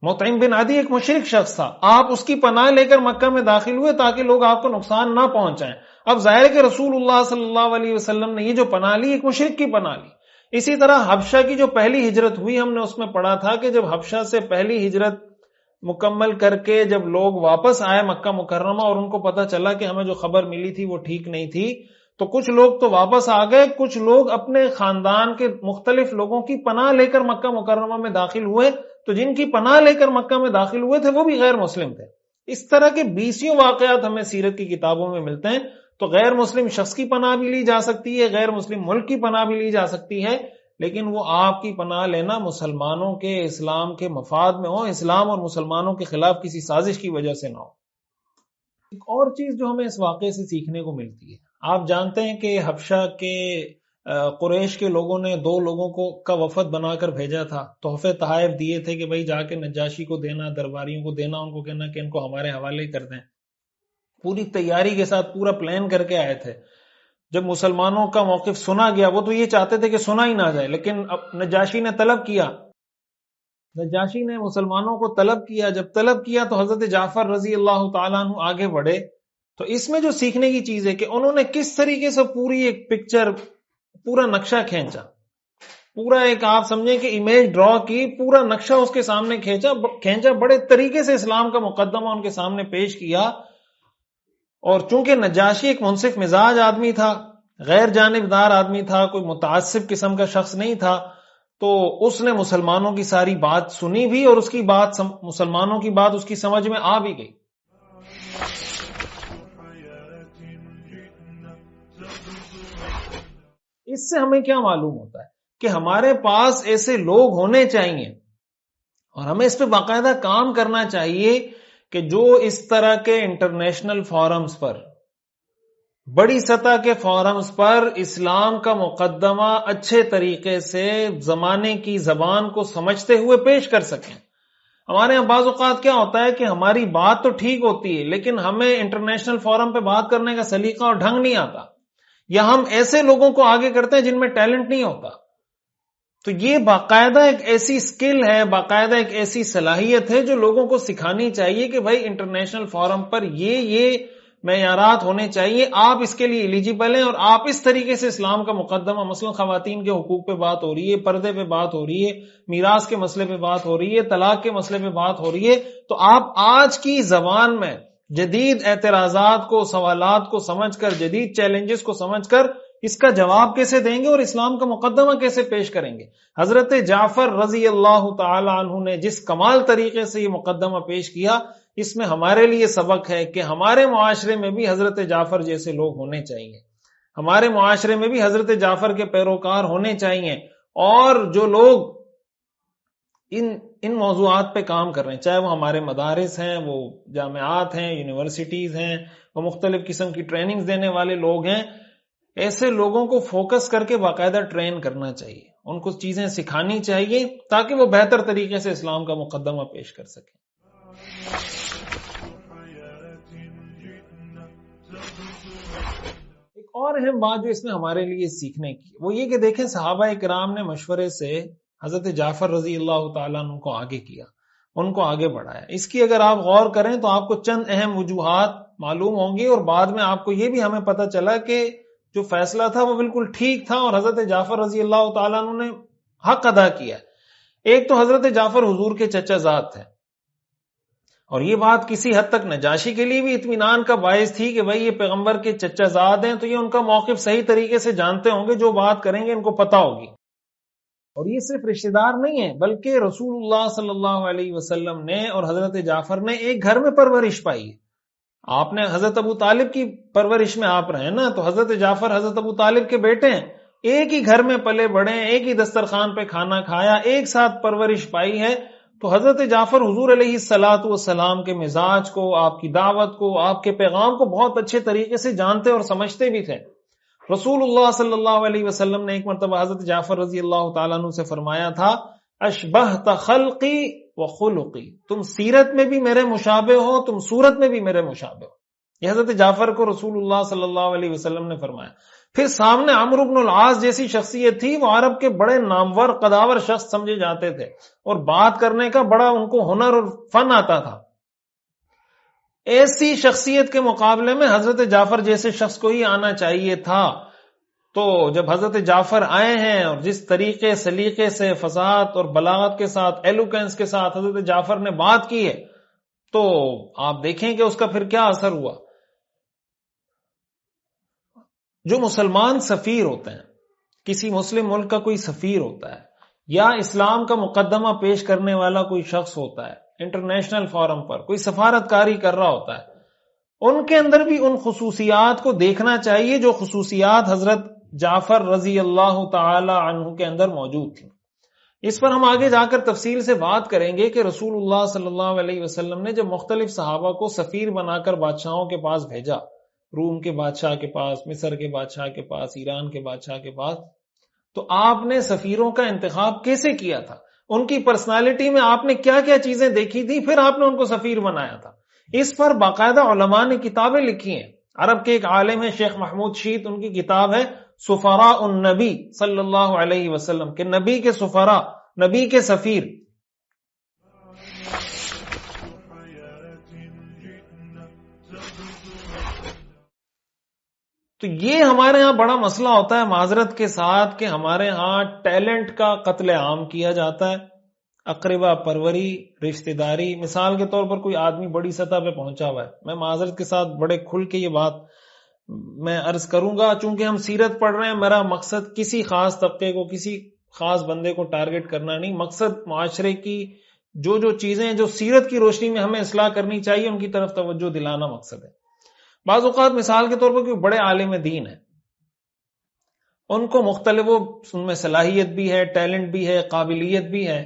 مطعم بن عدی ایک مشرک شخص تھا، آپ اس کی پناہ لے کر مکہ میں داخل ہوئے تاکہ لوگ آپ کو نقصان نہ پہنچائیں۔ اب ظاہر ہے کہ رسول اللہ صلی اللہ علیہ وسلم نے یہ جو پناہ لی ایک مشرک کی پناہ لی۔ اسی طرح حبشہ کی جو پہلی ہجرت ہوئی، ہم نے اس میں پڑھا تھا کہ جب حبشہ سے پہلی ہجرت مکمل کر کے جب لوگ واپس آئے مکہ مکرمہ اور ان کو پتا چلا کہ ہمیں جو خبر ملی تھی وہ ٹھیک نہیں تھی، تو کچھ لوگ تو واپس آ گئے، کچھ لوگ اپنے خاندان کے مختلف لوگوں کی پناہ لے کر مکہ مکرمہ میں داخل ہوئے، تو جن کی پناہ لے کر مکہ میں داخل ہوئے تھے وہ بھی غیر مسلم تھے۔ اس طرح کے بیسیوں واقعات ہمیں سیرت کی کتابوں میں ملتے ہیں۔ تو غیر مسلم شخص کی پناہ بھی لی جا سکتی ہے، غیر مسلم ملک کی پناہ بھی لی جا سکتی ہے، لیکن وہ آپ کی پناہ لینا مسلمانوں کے اسلام کے مفاد میں ہو، اسلام اور مسلمانوں کے خلاف کسی سازش کی وجہ سے نہ ہو۔ ایک اور چیز جو ہمیں اس واقعے سے سیکھنے کو ملتی ہے، آپ جانتے ہیں کہ حبشہ کے قریش کے لوگوں نے 2 لوگوں کا وفد بنا کر بھیجا تھا، تحفے تحائف دیے تھے کہ بھائی جا کے نجاشی کو دینا، درباریوں کو دینا، ان کو کہنا کہ ان کو ہمارے حوالے کر دیں۔ پوری تیاری کے ساتھ پورا پلان کر کے آئے تھے۔ جب مسلمانوں کا موقف سنا گیا، وہ تو یہ چاہتے تھے کہ سنا ہی نہ جائے، لیکن اب نجاشی نے طلب کیا، نجاشی نے مسلمانوں کو طلب کیا۔ جب طلب کیا تو حضرت جعفر رضی اللہ تعالیٰ عنہ آگے بڑھے۔ تو اس میں جو سیکھنے کی چیز ہے کہ انہوں نے کس طریقے سے پوری ایک پکچر، پورا نقشہ کھینچا، پورا ایک آپ سمجھیں کہ امیج ڈرا کی، پورا نقشہ اس کے سامنے کھینچا، بڑے طریقے سے اسلام کا مقدمہ ان کے سامنے پیش کیا۔ اور چونکہ نجاشی ایک منصف مزاج آدمی تھا، غیر جانبدار آدمی تھا، کوئی متعصب قسم کا شخص نہیں تھا، تو اس نے مسلمانوں کی ساری بات سنی بھی اور اس کی بات مسلمانوں کی بات اس کی سمجھ میں آ بھی گئی. اس سے ہمیں کیا معلوم ہوتا ہے کہ ہمارے پاس ایسے لوگ ہونے چاہیے اور ہمیں اس پہ باقاعدہ کام کرنا چاہیے کہ جو اس طرح کے انٹرنیشنل فورمز پر، بڑی سطح کے فورمز پر اسلام کا مقدمہ اچھے طریقے سے زمانے کی زبان کو سمجھتے ہوئے پیش کر سکیں. ہمارے یہاں بعض اوقات کیا ہوتا ہے کہ ہماری بات تو ٹھیک ہوتی ہے لیکن ہمیں انٹرنیشنل فورم پہ بات کرنے کا سلیقہ اور ڈھنگ نہیں آتا، یا ہم ایسے لوگوں کو آگے کرتے ہیں جن میں ٹیلنٹ نہیں ہوتا. تو یہ باقاعدہ ایک ایسی سکل ہے، باقاعدہ ایک ایسی صلاحیت ہے جو لوگوں کو سکھانی چاہیے کہ بھائی انٹرنیشنل فورم پر یہ معیارات ہونے چاہیے، آپ اس کے لیے ایلیجیبل ہیں اور آپ اس طریقے سے اسلام کا مقدمہ، مثلا خواتین کے حقوق پہ بات ہو رہی ہے، پردے پہ بات ہو رہی ہے، میراث کے مسئلے پہ بات ہو رہی ہے، طلاق کے مسئلے پہ بات ہو رہی ہے، تو آپ آج کی زبان میں جدید اعتراضات کو، سوالات کو سمجھ کر، جدید چیلنجز کو سمجھ کر اس کا جواب کیسے دیں گے اور اسلام کا مقدمہ کیسے پیش کریں گے. حضرت جعفر رضی اللہ تعالی عنہ نے جس کمال طریقے سے یہ مقدمہ پیش کیا، اس میں ہمارے لیے سبق ہے کہ ہمارے معاشرے میں بھی حضرت جعفر جیسے لوگ ہونے چاہیے، ہمارے معاشرے میں بھی حضرت جعفر کے پیروکار ہونے چاہیے، اور جو لوگ ان موضوعات پہ کام کر رہے ہیں، چاہے وہ ہمارے مدارس ہیں، وہ جامعات ہیں، یونیورسٹیز ہیں، وہ مختلف قسم کی ٹریننگز دینے والے لوگ ہیں، ایسے لوگوں کو فوکس کر کے باقاعدہ ٹرین کرنا چاہیے، ان کو چیزیں سکھانی چاہیے تاکہ وہ بہتر طریقے سے اسلام کا مقدمہ پیش کر سکیں. ایک اور اہم بات جو اس میں ہمارے لیے سیکھنے کی، وہ یہ کہ دیکھیں صحابہ کرام نے مشورے سے حضرت جعفر رضی اللہ تعالیٰ عنہ کو آگے کیا، ان کو آگے بڑھایا. اس کی اگر آپ غور کریں تو آپ کو چند اہم وجوہات معلوم ہوں گی، اور بعد میں آپ کو یہ بھی ہمیں پتہ چلا کہ جو فیصلہ تھا وہ بالکل ٹھیک تھا اور حضرت جعفر رضی اللہ تعالیٰ عنہ نے حق ادا کیا. ایک تو حضرت جعفر حضور کے چچا زاد تھے، اور یہ بات کسی حد تک نجاشی کے لیے بھی اطمینان کا باعث تھی کہ بھائی یہ پیغمبر کے چچا زاد ہیں تو یہ ان کا موقف صحیح طریقے سے جانتے ہوں گے، جو بات کریں گے ان کو پتہ ہوگی. اور یہ صرف رشتہ دار نہیں ہے بلکہ رسول اللہ صلی اللہ علیہ وسلم نے اور حضرت جعفر نے ایک گھر میں پرورش پائی ہے. آپ نے حضرت ابو طالب کی پرورش میں آپ رہے نا، تو حضرت جعفر حضرت ابو طالب کے بیٹے ہیں، ایک ہی گھر میں پلے بڑے، ایک ہی دسترخوان پہ کھانا کھایا، ایک ساتھ پرورش پائی ہے. تو حضرت جعفر حضور علیہ الصلوۃ والسلام کے مزاج کو، آپ کی دعوت کو، آپ کے پیغام کو بہت اچھے طریقے سے جانتے اور سمجھتے بھی تھے. رسول اللہ صلی اللہ علیہ وسلم نے ایک مرتبہ حضرت جعفر رضی اللہ تعالیٰ عنہ سے فرمایا تھا، اشبہت خلقی و خلقی، تم سیرت میں بھی میرے مشابہ ہو، تم صورت میں بھی میرے مشابہ ہو. یہ حضرت جعفر کو رسول اللہ صلی اللہ علیہ وسلم نے فرمایا. پھر سامنے عمرو بن العاص جیسی شخصیت تھی، وہ عرب کے بڑے نامور قداور شخص سمجھے جاتے تھے اور بات کرنے کا بڑا ان کو ہنر اور فن آتا تھا. ایسی شخصیت کے مقابلے میں حضرت جعفر جیسے شخص کو ہی آنا چاہیے تھا. تو جب حضرت جعفر آئے ہیں اور جس طریقے سلیقے سے فصاحت اور بلاغت کے ساتھ، ایلوکینس کے ساتھ حضرت جعفر نے بات کی ہے، تو آپ دیکھیں کہ اس کا پھر کیا اثر ہوا. جو مسلمان سفیر ہوتے ہیں، کسی مسلم ملک کا کوئی سفیر ہوتا ہے یا اسلام کا مقدمہ پیش کرنے والا کوئی شخص ہوتا ہے، انٹرنیشنل فورم پر کوئی سفارت کاری کر رہا ہوتا ہے، ان کے اندر بھی ان خصوصیات کو دیکھنا چاہیے جو خصوصیات حضرت جعفر رضی اللہ تعالی عنہ کے اندر موجود تھیں. اس پر ہم آگے جا کر تفصیل سے بات کریں گے کہ رسول اللہ صلی اللہ علیہ وسلم نے جب مختلف صحابہ کو سفیر بنا کر بادشاہوں کے پاس بھیجا، روم کے بادشاہ کے پاس، مصر کے بادشاہ کے پاس، ایران کے بادشاہ کے پاس، تو آپ نے سفیروں کا انتخاب کیسے کیا تھا، ان کی پرسنالٹی میں آپ نے کیا کیا چیزیں دیکھی تھی، پھر آپ نے ان کو سفیر بنایا تھا. اس پر باقاعدہ علماء نے کتابیں لکھی ہیں. عرب کے ایک عالم ہے شیخ محمود شیت، ان کی کتاب ہے سفراء النبی صلی اللہ علیہ وسلم، کہ نبی کے سفراء، نبی کے سفیر. تو یہ ہمارے ہاں بڑا مسئلہ ہوتا ہے معذرت کے ساتھ کہ ہمارے ہاں ٹیلنٹ کا قتل عام کیا جاتا ہے، اقربا پروری، رشتہ داری. مثال کے طور پر کوئی آدمی بڑی سطح پہ پہنچا ہوا ہے، میں معذرت کے ساتھ بڑے کھل کے یہ بات میں عرض کروں گا، چونکہ ہم سیرت پڑھ رہے ہیں، میرا مقصد کسی خاص طبقے کو، کسی خاص بندے کو ٹارگٹ کرنا نہیں، مقصد معاشرے کی جو چیزیں جو سیرت کی روشنی میں ہمیں اصلاح کرنی چاہیے ان کی طرف توجہ دلانا مقصد ہے۔ بعض اوقات مثال کے طور پر کوئی بڑے عالم دین ہے، ان کو مختلف ان میں صلاحیت بھی ہے، ٹیلنٹ بھی ہے، قابلیت بھی ہے،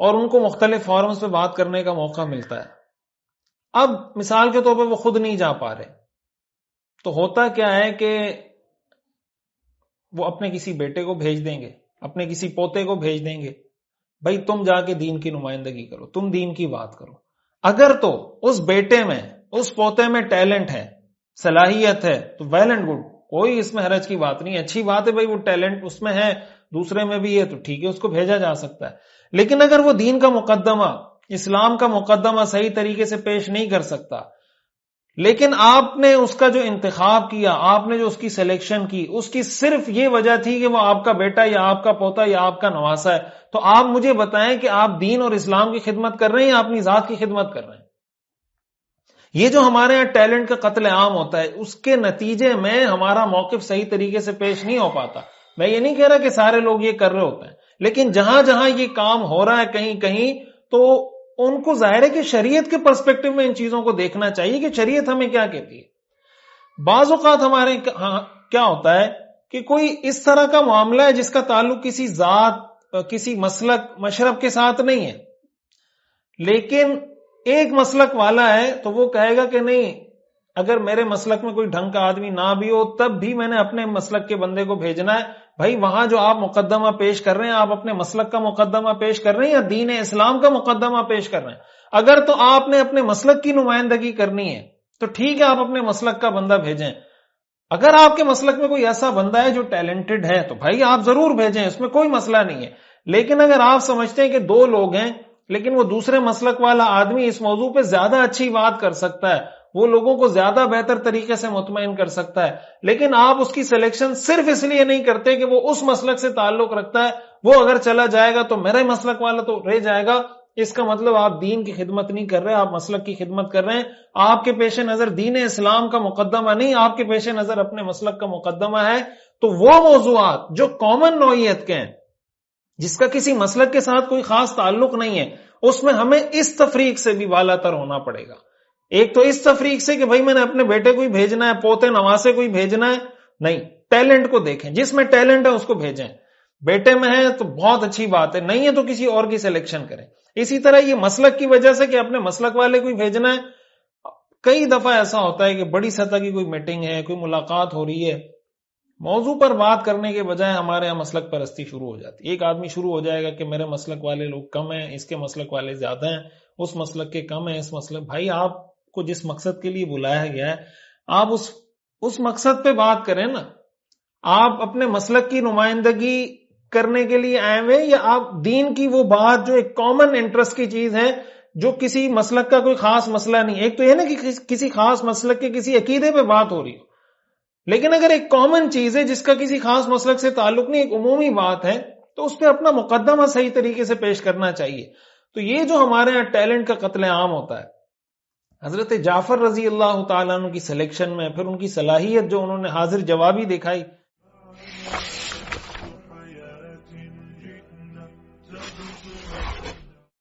اور ان کو مختلف فورمز پہ بات کرنے کا موقع ملتا ہے۔ اب مثال کے طور پر وہ خود نہیں جا پا رہے، تو ہوتا کیا ہے کہ وہ اپنے کسی بیٹے کو بھیج دیں گے، اپنے کسی پوتے کو بھیج دیں گے، بھائی تم جا کے دین کی نمائندگی کرو، تم دین کی بات کرو۔ اگر تو اس بیٹے میں، اس پوتے میں ٹیلنٹ ہے، صلاحیت ہے، تو ویل اینڈ گڈ، کوئی اس میں حرج کی بات نہیں، اچھی بات ہے، بھائی وہ ٹیلنٹ اس میں ہے، دوسرے میں بھی ہے، تو ٹھیک ہے، اس کو بھیجا جا سکتا ہے۔ لیکن اگر وہ دین کا مقدمہ، اسلام کا مقدمہ صحیح طریقے سے پیش نہیں کر سکتا، لیکن آپ نے اس کا جو انتخاب کیا، آپ نے جو اس کی سلیکشن کی، اس کی صرف یہ وجہ تھی کہ وہ آپ کا بیٹا یا آپ کا پوتا یا آپ کا نواسا ہے، تو آپ مجھے بتائیں کہ آپ دین اور اسلام کی خدمت کر رہے ہیں یا اپنی ذات کی خدمت کر رہے ہیں؟ یہ جو ہمارے یہاں ٹیلنٹ کا قتل عام ہوتا ہے، اس کے نتیجے میں ہمارا موقف صحیح طریقے سے پیش نہیں ہو پاتا۔ میں یہ نہیں کہہ رہا کہ سارے لوگ یہ کر رہے ہوتے ہیں، لیکن جہاں جہاں یہ کام ہو رہا ہے کہیں کہیں، تو ان کو ظاہر ہے کہ شریعت کے پرسپیکٹو میں ان چیزوں کو دیکھنا چاہیے کہ شریعت ہمیں کیا کہتی ہے۔ بعض اوقات ہمارے کیا ہوتا ہے کہ کوئی اس طرح کا معاملہ ہے جس کا تعلق کسی ذات، کسی مسلک، مشرب کے ساتھ نہیں ہے، لیکن ایک مسلک والا ہے تو وہ کہے گا کہ نہیں، اگر میرے مسلک میں کوئی ڈھنگ کا آدمی نہ بھی ہو تب بھی میں نے اپنے مسلک کے بندے کو بھیجنا ہے۔ بھائی وہاں جو آپ مقدمہ پیش کر رہے ہیں، آپ اپنے مسلک کا مقدمہ پیش کر رہے ہیں یا دین اسلام کا مقدمہ پیش کر رہے ہیں؟ اگر تو آپ نے اپنے مسلک کی نمائندگی کرنی ہے تو ٹھیک ہے، آپ اپنے مسلک کا بندہ بھیجیں۔ اگر آپ کے مسلک میں کوئی ایسا بندہ ہے جو ٹیلنٹڈ ہے تو بھائی آپ ضرور بھیجیں، اس میں کوئی مسئلہ نہیں ہے۔ لیکن اگر آپ سمجھتے ہیں کہ دو لوگ ہیں لیکن وہ دوسرے مسلک والا آدمی اس موضوع پہ زیادہ اچھی بات کر سکتا ہے، وہ لوگوں کو زیادہ بہتر طریقے سے مطمئن کر سکتا ہے، لیکن آپ اس کی سلیکشن صرف اس لیے نہیں کرتے کہ وہ اس مسلک سے تعلق رکھتا ہے، وہ اگر چلا جائے گا تو میرا مسلک والا تو رہ جائے گا، اس کا مطلب آپ دین کی خدمت نہیں کر رہے، آپ مسلک کی خدمت کر رہے ہیں۔ آپ کے پیش نظر دین اسلام کا مقدمہ نہیں، آپ کے پیش نظر اپنے مسلک کا مقدمہ ہے۔ تو وہ موضوعات جو کامن نوعیت کے ہیں، جس کا کسی مسلک کے ساتھ کوئی خاص تعلق نہیں ہے، اس میں ہمیں اس تفریق سے بھی والا تر ہونا پڑے گا۔ ایک تو اس تفریق سے کہ بھائی میں نے اپنے بیٹے کو ہی بھیجنا ہے، پوتے نواسے کو ہی بھیجنا ہے، نہیں، ٹیلنٹ کو دیکھیں، جس میں ٹیلنٹ ہے اس کو بھیجیں۔ بیٹے میں ہے تو بہت اچھی بات ہے، نہیں ہے تو کسی اور کی سلیکشن کریں۔ اسی طرح یہ مسلک کی وجہ سے کہ اپنے مسلک والے کو ہی بھیجنا ہے، کئی دفعہ ایسا ہوتا ہے کہ بڑی سطح کی کوئی میٹنگ ہے، کوئی ملاقات ہو رہی ہے، موضوع پر بات کرنے کے بجائے ہمارے یہاں مسلک پرستی شروع ہو جاتی ہے۔ ایک آدمی شروع ہو جائے گا کہ میرے مسلک والے لوگ کم ہیں، اس کے مسلک والے زیادہ ہیں، اس مسلک کے کم ہیں، اس مسلک۔ بھائی آپ کو جس مقصد کے لیے بلایا گیا ہے آپ اس مقصد پہ بات کریں نا۔ آپ اپنے مسلک کی نمائندگی کرنے کے لیے آئے ہوئے یا آپ دین کی وہ بات جو ایک کامن انٹرسٹ کی چیز ہے، جو کسی مسلک کا کوئی خاص مسئلہ نہیں۔ ایک تو یہ نا کہ کسی خاص مسلک کے کسی عقیدے پہ بات ہو رہی ہو، لیکن اگر ایک کامن چیز ہے جس کا کسی خاص مسلک سے تعلق نہیں، ایک عمومی بات ہے، تو اس پہ اپنا مقدمہ صحیح طریقے سے پیش کرنا چاہیے۔ تو یہ جو ہمارے یہاں ٹیلنٹ کا قتل عام ہوتا ہے، حضرت جعفر رضی اللہ تعالیٰ عنہ کی سلیکشن میں، پھر ان کی صلاحیت جو انہوں نے حاضر جوابی دکھائی،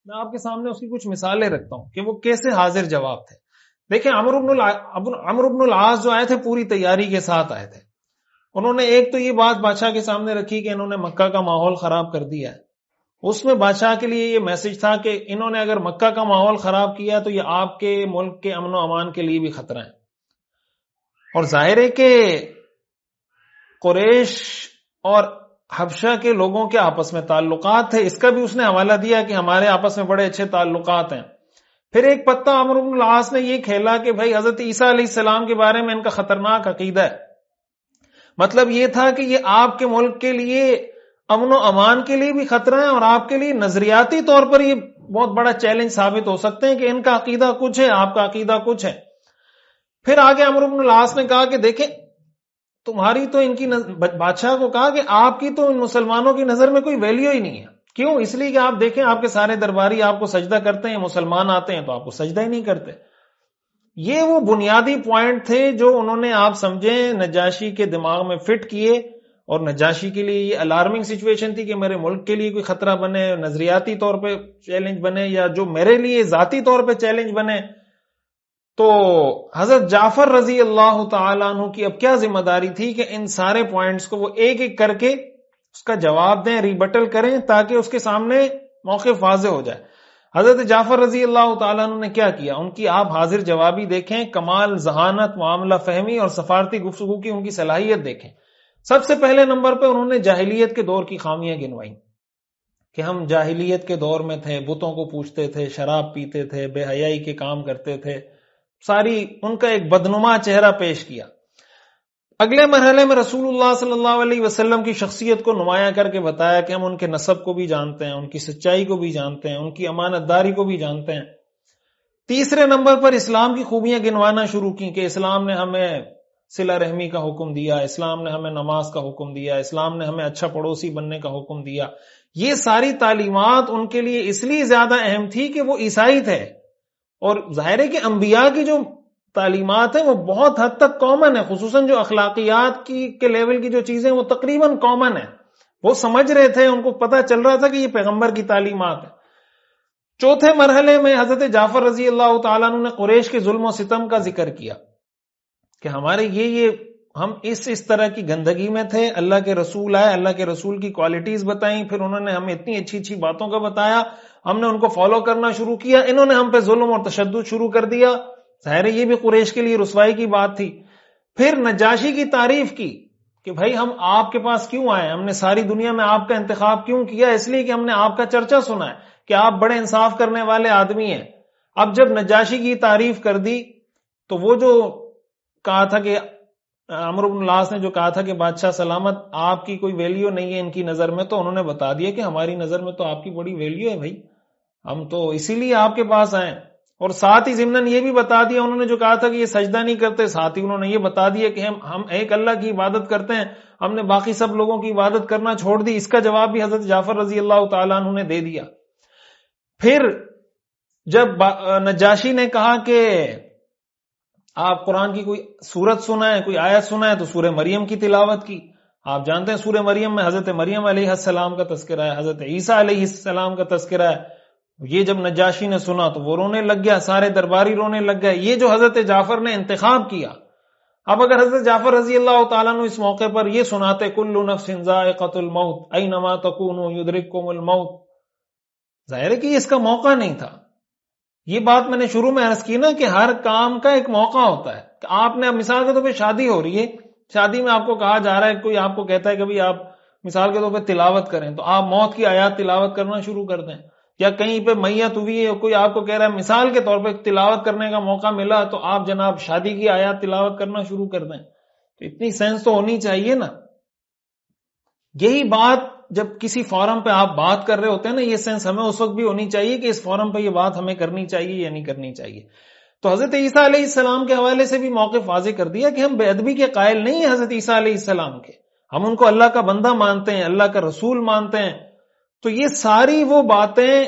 میں آپ کے سامنے اس کی کچھ مثالیں رکھتا ہوں کہ وہ کیسے حاضر جواب تھے۔ دیکھیں عمرو بن العاص جو آئے تھے پوری تیاری کے ساتھ آئے تھے۔ انہوں نے ایک تو یہ بات بادشاہ کے سامنے رکھی کہ انہوں نے مکہ کا ماحول خراب کر دیا ہے۔ اس میں بادشاہ کے لیے یہ میسج تھا کہ انہوں نے اگر مکہ کا ماحول خراب کیا تو یہ آپ کے ملک کے امن و امان کے لیے بھی خطرہ ہے۔ اور ظاہر ہے کہ قریش اور حبشہ کے لوگوں کے آپس میں تعلقات تھے، اس کا بھی اس نے حوالہ دیا کہ ہمارے آپس میں بڑے اچھے تعلقات ہیں۔ پھر ایک پتہ عمرو بن العاص نے یہ کھیلا کہ بھائی حضرت عیسیٰ علیہ السلام کے بارے میں ان کا خطرناک عقیدہ ہے۔ مطلب یہ تھا کہ یہ آپ کے ملک کے لیے امن و امان کے لیے بھی خطرہ ہے، اور آپ کے لیے نظریاتی طور پر یہ بہت بڑا چیلنج ثابت ہو سکتے ہیں کہ ان کا عقیدہ کچھ ہے، آپ کا عقیدہ کچھ ہے۔ پھر آگے عمرو بن العاص نے کہا کہ دیکھیں تمہاری تو ان کی بادشاہ کو کہا کہ آپ کی تو ان مسلمانوں کی نظر میں کوئی ویلیو ہی نہیں ہے۔ کیوں؟ اس لیے کہ آپ دیکھیں آپ کے سارے درباری آپ کو سجدہ کرتے ہیں، مسلمان آتے ہیں تو آپ کو سجدہ ہی نہیں کرتے۔ یہ وہ بنیادی پوائنٹ تھے جو انہوں نے آپ سمجھیں نجاشی کے دماغ میں فٹ کیے، اور نجاشی کے لیے یہ الارمنگ سچویشن تھی کہ میرے ملک کے لیے کوئی خطرہ بنے، نظریاتی طور پہ چیلنج بنے، یا جو میرے لیے ذاتی طور پہ چیلنج بنے. تو حضرت جعفر رضی اللہ تعالیٰ عنہ کی اب کیا ذمہ داری تھی کہ ان سارے پوائنٹس کو وہ ایک ایک کر کے اس کا جواب دیں، ریبٹل کریں، تاکہ اس کے سامنے موقف واضح ہو جائے. حضرت جعفر رضی اللہ تعالیٰ عنہ نے کیا کیا؟ ان کی آپ حاضر جوابی دیکھیں، کمال ذہانت، معاملہ فہمی اور سفارتی گفتگو کی ان کی صلاحیت دیکھیں. سب سے پہلے نمبر پہ انہوں نے جاہلیت کے دور کی خامیاں گنوائیں کہ ہم جاہلیت کے دور میں تھے، بتوں کو پوجتے تھے، شراب پیتے تھے، بے حیائی کے کام کرتے تھے، ساری ان کا ایک بدنما چہرہ پیش کیا. اگلے مرحلے میں رسول اللہ صلی اللہ علیہ وسلم کی شخصیت کو نمایاں کر کے بتایا کہ ہم ان کے نسب کو بھی جانتے ہیں، ان کی سچائی کو بھی جانتے ہیں، ان کی امانت داری کو بھی جانتے ہیں. تیسرے نمبر پر اسلام کی خوبیاں گنوانا شروع کی کہ اسلام نے ہمیں صلہ رحمی کا حکم دیا، اسلام نے ہمیں نماز کا حکم دیا، اسلام نے ہمیں اچھا پڑوسی بننے کا حکم دیا. یہ ساری تعلیمات ان کے لیے اس لیے زیادہ اہم تھی کہ وہ عیسائی تھے، اور ظاہر ہے کہ انبیاء کی جو تعلیمات ہیں وہ بہت حد تک کامن ہے، خصوصاً جو اخلاقیات کے لیول کی جو چیزیں وہ تقریباً کامن ہیں. وہ سمجھ رہے تھے، ان کو پتہ چل رہا تھا کہ یہ پیغمبر کی تعلیمات ہے. چوتھے مرحلے میں حضرت جعفر رضی اللہ تعالیٰ عنہ نے قریش کے ظلم و ستم کا ذکر کیا کہ ہمارے یہ ہم اس طرح کی گندگی میں تھے، اللہ کے رسول آئے، اللہ کے رسول کی کوالٹیز بتائیں، پھر انہوں نے ہمیں اتنی اچھی اچھی باتوں کا بتایا، ہم نے ان کو فالو کرنا شروع کیا، انہوں نے ہم پہ ظلم اور تشدد شروع کر دیا. ظاہر ہے یہ بھی قریش کے لیے رسوائی کی بات تھی. پھر نجاشی کی تعریف کی کہ بھائی ہم آپ کے پاس کیوں آئے، ہم نے ساری دنیا میں آپ کا انتخاب کیوں کیا؟ اس لیے کہ ہم نے آپ کا چرچا سنا ہے کہ آپ بڑے انصاف کرنے والے آدمی ہیں. اب جب نجاشی کی تعریف کر دی تو وہ جو کہا تھا کہ عمرو بن العاص نے جو کہا تھا کہ بادشاہ سلامت آپ کی کوئی ویلیو نہیں ہے ان کی نظر میں، تو انہوں نے بتا دیا کہ ہماری نظر میں تو آپ کی بڑی ویلیو ہے بھائی، ہم تو اسی لیے آپ کے پاس آئے. اور ساتھ ہی ضمناً یہ بھی بتا دیا، انہوں نے جو کہا تھا کہ یہ سجدہ نہیں کرتے، ساتھ ہی انہوں نے یہ بتا دیا کہ ہم ایک اللہ کی عبادت کرتے ہیں، ہم نے باقی سب لوگوں کی عبادت کرنا چھوڑ دی. اس کا جواب بھی حضرت جعفر رضی اللہ تعالیٰ عنہ نے دے دیا. پھر جب نجاشی نے کہا کہ آپ قرآن کی کوئی سورت سنائیں، کوئی آیت سنائیں، تو سورہ مریم کی تلاوت کی. آپ جانتے ہیں سورہ مریم میں حضرت مریم علیہ السلام کا تذکرہ ہے، حضرت عیسیٰ علیہ السلام کا تذکرہ ہے. یہ جب نجاشی نے سنا تو وہ رونے لگ گیا، سارے درباری رونے لگ گئے. یہ جو حضرت جعفر نے انتخاب کیا، اب اگر حضرت جعفر رضی اللہ تعالیٰ عنہ اس موقع پر یہ سناتے کل نفس ذائقۃ الموت اینما تکونوا یدرککم الموت، ظاہر ہے کہ یہ اس کا موقع نہیں تھا. یہ بات میں نے شروع میں عرض کی نا کہ ہر کام کا ایک موقع ہوتا ہے. کہ آپ نے اب مثال کے طور پہ شادی ہو رہی ہے، شادی میں آپ کو کہا جا رہا ہے، کوئی آپ کو کہتا ہے کہ بھئی آپ مثال کے طور پہ تلاوت کریں، تو آپ موت کی آیات تلاوت کرنا شروع کر دیں. یا کہیں پہ میت ہوئی ہے، کوئی آپ کو کہہ رہا ہے مثال کے طور پہ تلاوت کرنے کا موقع ملا، تو آپ جناب شادی کی آیات تلاوت کرنا شروع کر دیں. تو اتنی سینس تو ہونی چاہیے نا. یہی بات جب کسی فورم پہ آپ بات کر رہے ہوتے ہیں نا، یہ سینس ہمیں اس وقت بھی ہونی چاہیے کہ اس فورم پہ یہ بات ہمیں کرنی چاہیے یا نہیں کرنی چاہیے. تو حضرت عیسیٰ علیہ السلام کے حوالے سے بھی موقف واضح کر دیا کہ ہم بے ادبی کے قائل نہیں ہیں حضرت عیسیٰ علیہ السلام کے، ہم ان کو اللہ کا بندہ مانتے ہیں، اللہ کا رسول مانتے ہیں. تو یہ ساری وہ باتیں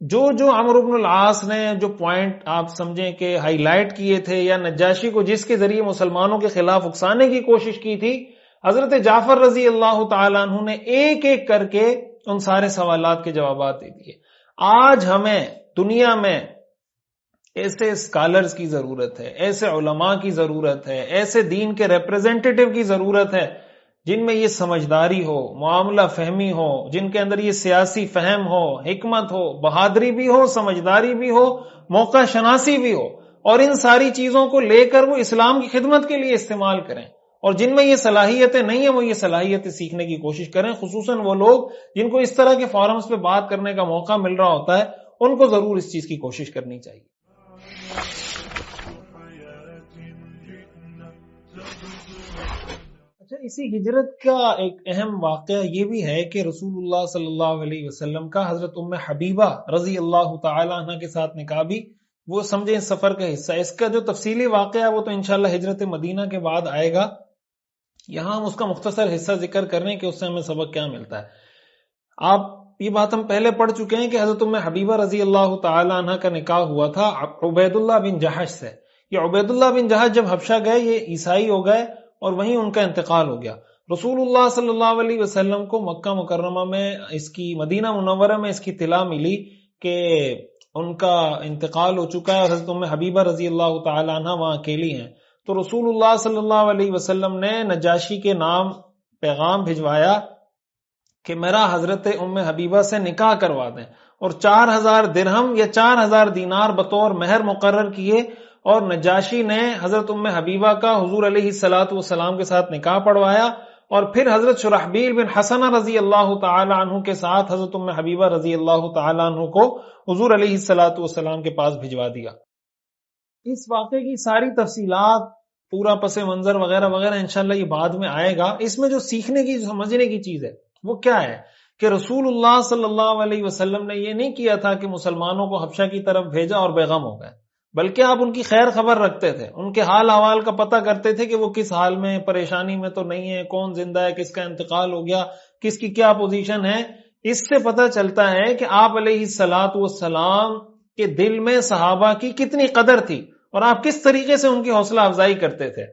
جو عمرو بن العاص نے جو پوائنٹ آپ سمجھیں کہ ہائی لائٹ کیے تھے، یا نجاشی کو جس کے ذریعے مسلمانوں کے خلاف اکسانے کی کوشش کی تھی، حضرت جعفر رضی اللہ تعالیٰ عنہ نے ایک ایک کر کے ان سارے سوالات کے جوابات دے دیے. آج ہمیں دنیا میں ایسے اسکالرز کی ضرورت ہے، ایسے علماء کی ضرورت ہے، ایسے دین کے ریپریزنٹیٹیو کی ضرورت ہے جن میں یہ سمجھداری ہو، معاملہ فہمی ہو، جن کے اندر یہ سیاسی فہم ہو، حکمت ہو، بہادری بھی ہو، سمجھداری بھی ہو، موقع شناسی بھی ہو، اور ان ساری چیزوں کو لے کر وہ اسلام کی خدمت کے لیے استعمال کریں. اور جن میں یہ صلاحیتیں نہیں ہیں وہ یہ صلاحیتیں سیکھنے کی کوشش کریں. خصوصاً وہ لوگ جن کو اس طرح کے فورمز پہ بات کرنے کا موقع مل رہا ہوتا ہے، ان کو ضرور اس چیز کی کوشش کرنی چاہیے. اچھا، اسی ہجرت کا ایک اہم واقعہ یہ بھی ہے کہ رسول اللہ صلی اللہ علیہ وسلم کا حضرت ام حبیبہ رضی اللہ تعالی عنہ کے ساتھ نکاح بھی وہ سمجھیں اس سفر کا حصہ. اس کا جو تفصیلی واقعہ ہے وہ تو انشاءاللہ ہجرت مدینہ کے بعد آئے گا. یہاں ہم اس کا مختصر حصہ ذکر کر رہے ہیں کہ اس سے ہمیں سبق کیا ملتا ہے. آپ یہ بات ہم پہلے پڑھ چکے ہیں کہ حضرت ام حبیبہ رضی اللہ تعالی عنہ کا نکاح ہوا تھا عبید اللہ بن جہش سے. یہ عبید اللہ بن جہش جب حبشہ گئے، یہ عیسائی ہو گئے اور وہیں ان کا انتقال ہو گیا. رسول اللہ صلی اللہ علیہ وسلم کو مکہ مکرمہ میں اس کی مدینہ منورہ میں اس کی اطلاع ملی کہ ان کا انتقال ہو چکا ہے اور حضرت ام حبیبہ رضی اللہ تعالی عنہ وہاں اکیلی ہیں. تو رسول اللہ صلی اللہ علیہ وسلم نے نجاشی کے نام پیغام بھجوایا کہ میرا حضرت ام حبیبہ سے نکاح کروا دیں، اور 4000 درہم یا 4000 دینار بطور مہر مقرر کیے، اور نجاشی نے حضرت ام حبیبہ کا حضور علیہ الصلوۃ والسلام کے ساتھ نکاح پڑھوایا، اور پھر حضرت شرحبیل بن حسنہ رضی اللہ تعالی عنہ کے ساتھ حضرت ام حبیبہ رضی اللہ تعالی عنہ کو حضور علیہ الصلوۃ والسلام کے پاس بھجوا دیا. اس واقعے کی ساری تفصیلات، پورا پس منظر وغیرہ وغیرہ انشاءاللہ یہ بعد میں آئے گا. اس میں جو سیکھنے کی سمجھنے کی چیز ہے وہ کیا ہے کہ رسول اللہ صلی اللہ علیہ وسلم نے یہ نہیں کیا تھا کہ مسلمانوں کو حبشہ کی طرف بھیجا اور بیغم ہو گئے، بلکہ آپ ان کی خیر خبر رکھتے تھے، ان کے حال احوال کا پتہ کرتے تھے کہ وہ کس حال میں، پریشانی میں تو نہیں ہے، کون زندہ ہے، کس کا انتقال ہو گیا، کس کی کیا پوزیشن ہے. اس سے پتہ چلتا ہے کہ آپ علیہ الصلوۃ والسلام کے دل میں صحابہ کی کتنی قدر تھی اور آپ کس طریقے سے ان کی حوصلہ افزائی کرتے تھے.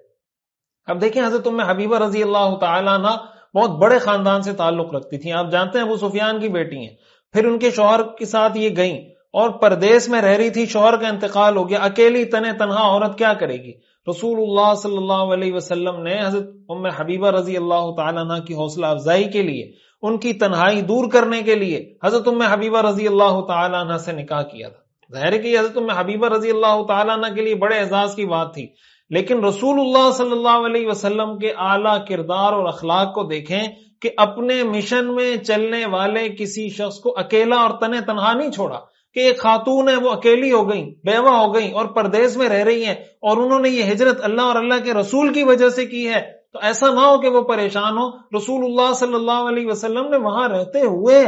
اب دیکھیں حضرت ام حبیبہ رضی اللہ تعالی عنہ بہت بڑے خاندان سے تعلق رکھتی تھیں. آپ جانتے ہیں ابو سفیان کی بیٹی ہیں، پھر ان کے شوہر کے ساتھ یہ گئیں اور پردیس میں رہ رہی تھی، شوہر کا انتقال ہو گیا، اکیلی تنہا عورت کیا کرے گی. رسول اللہ صلی اللہ علیہ وسلم نے حضرت ام حبیبہ رضی اللہ تعالی عنہ کی حوصلہ افزائی کے لیے، ان کی تنہائی دور کرنے کے لیے حضرت ام حبیبہ رضی اللہ تعالی عنہ سے نکاح کیا تھا. ظاہر ہے کہ حضرت ام حبیبہ رضی اللہ تعالی عنہ کے لیے بڑے اعزاز کی بات تھی، لیکن رسول اللہ صلی اللہ علیہ وسلم کے اعلیٰ کردار اور اخلاق کو دیکھیں کہ اپنے مشن میں چلنے والے کسی شخص کو اکیلا اور تنہا نہیں چھوڑا، کہ ایک خاتون ہے وہ اکیلی ہو گئی، بیوہ ہو گئی اور پردیس میں رہ رہی ہیں، اور انہوں نے یہ ہجرت اللہ اور اللہ کے رسول کی وجہ سے کی ہے، تو ایسا نہ ہو کہ وہ پریشان ہو. رسول اللہ صلی اللہ علیہ وسلم نے وہاں رہتے ہوئے،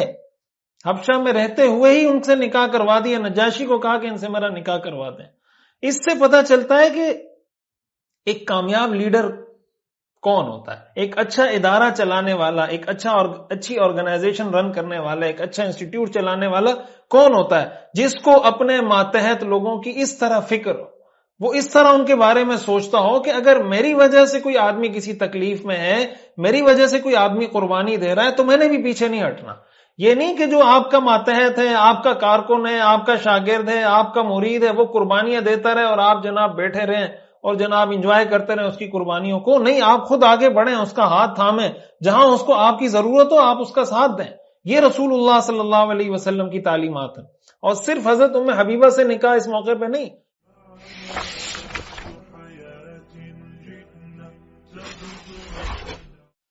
حبشہ میں رہتے ہوئے ہی ان سے نکاح کروا دیا. نجاشی کو کہا کہ ان سے میرا نکاح کروا دیں. اس سے پتہ چلتا ہے کہ ایک کامیاب لیڈر کون ہوتا ہے، ایک اچھا ادارہ چلانے والا، ایک اچھی آرگنائزیشن رن کرنے والا، ایک اچھا انسٹیٹیوٹ چلانے والا کون ہوتا ہے، جس کو اپنے ماتحت لوگوں کی اس طرح فکر ہو، وہ اس طرح ان کے بارے میں سوچتا ہو کہ اگر میری وجہ سے کوئی آدمی کسی تکلیف میں ہے، میری وجہ سے کوئی آدمی قربانی دے رہا ہے، تو میں نے بھی پیچھے نہیں ہٹنا. یہ نہیں کہ جو آپ کا ماتحت ہے، آپ کا کارکن ہے، آپ کا شاگرد ہے، آپ کا مرید ہے، وہ قربانیاں دیتا رہے اور آپ جناب بیٹھے رہیں اور جناب انجوائے کرتے رہیں اس کی قربانیوں کو. نہیں، آپ خود آگے بڑھیں، اس کا ہاتھ تھامیں، جہاں اس کو آپ کی ضرورت ہو آپ اس کا ساتھ دیں. یہ رسول اللہ صلی اللہ علیہ وسلم کی تعلیمات ہیں. اور صرف حضرت ام حبیبہ سے نکاح اس موقع پہ نہیں،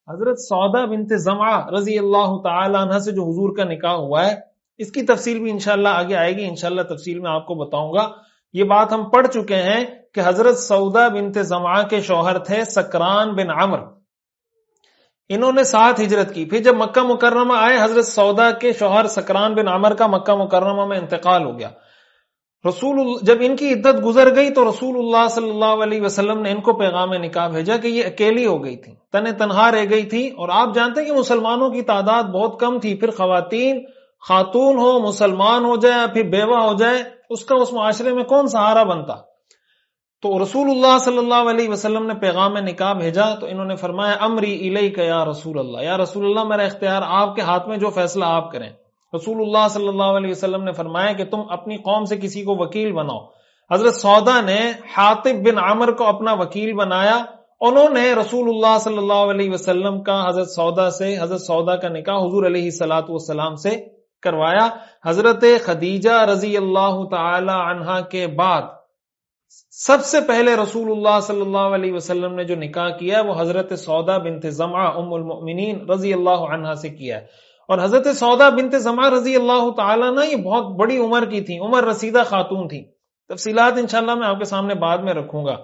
حضرت سودا بنت زمعہ رضی اللہ تعالی عنہ سے جو حضور کا نکاح ہوا ہے، اس کی تفصیل بھی انشاءاللہ آگے آئے گی، انشاءاللہ تفصیل میں آپ کو بتاؤں گا. یہ بات ہم پڑھ چکے ہیں کہ حضرت سودا بنت زمعہ کے شوہر تھے سکران بن عمر، انہوں نے ساتھ ہجرت کی. پھر جب مکہ مکرمہ آئے، حضرت سودا کے شوہر سکران بن عمر کا مکہ مکرمہ میں انتقال ہو گیا. جب ان کی عدت گزر گئی تو رسول اللہ صلی اللہ علیہ وسلم نے ان کو پیغام نکاح بھیجا کہ یہ اکیلی ہو گئی تھی، تنہا رہ گئی تھی. اور آپ جانتے ہیں کہ مسلمانوں کی تعداد بہت کم تھی، پھر خاتون ہو، مسلمان ہو جائے، پھر بیوہ ہو جائے، اس کا اس معاشرے میں کون سہارا بنتا. تو رسول اللہ صلی اللہ علیہ وسلم نے پیغام نکاح بھیجا تو انہوں نے فرمایا امری الیک یا رسول اللہ، یا رسول اللہ میرا اختیار آپ کے ہاتھ میں، جو فیصلہ آپ کریں. رسول اللہ صلی اللہ علیہ وسلم نے فرمایا کہ تم اپنی قوم سے کسی کو وکیل بناؤ. حضرت سودا نے حاطب بن عامر کو اپنا وکیل بنایا. انہوں نے رسول اللہ صلی اللہ علیہ وسلم کا حضرت سودا کا نکاح حضور علیہ الصلوۃ والسلام سے کروایا. حضرت خدیجہ رضی اللہ تعالی عنہا کے بعد سب سے پہلے رسول اللہ صلی اللہ علیہ وسلم نے جو نکاح کیا وہ حضرت سودا بنت زمعہ ام المؤمنین رضی اللہ عنہا سے کیا ہے. اور حضرت سودا بنت زمعہ رضی اللہ تعالیٰ عنہ یہ بہت بڑی عمر کی تھی، عمر رسیدہ خاتون تھی. تفصیلات انشاءاللہ میں آپ کے سامنے بعد میں رکھوں گا.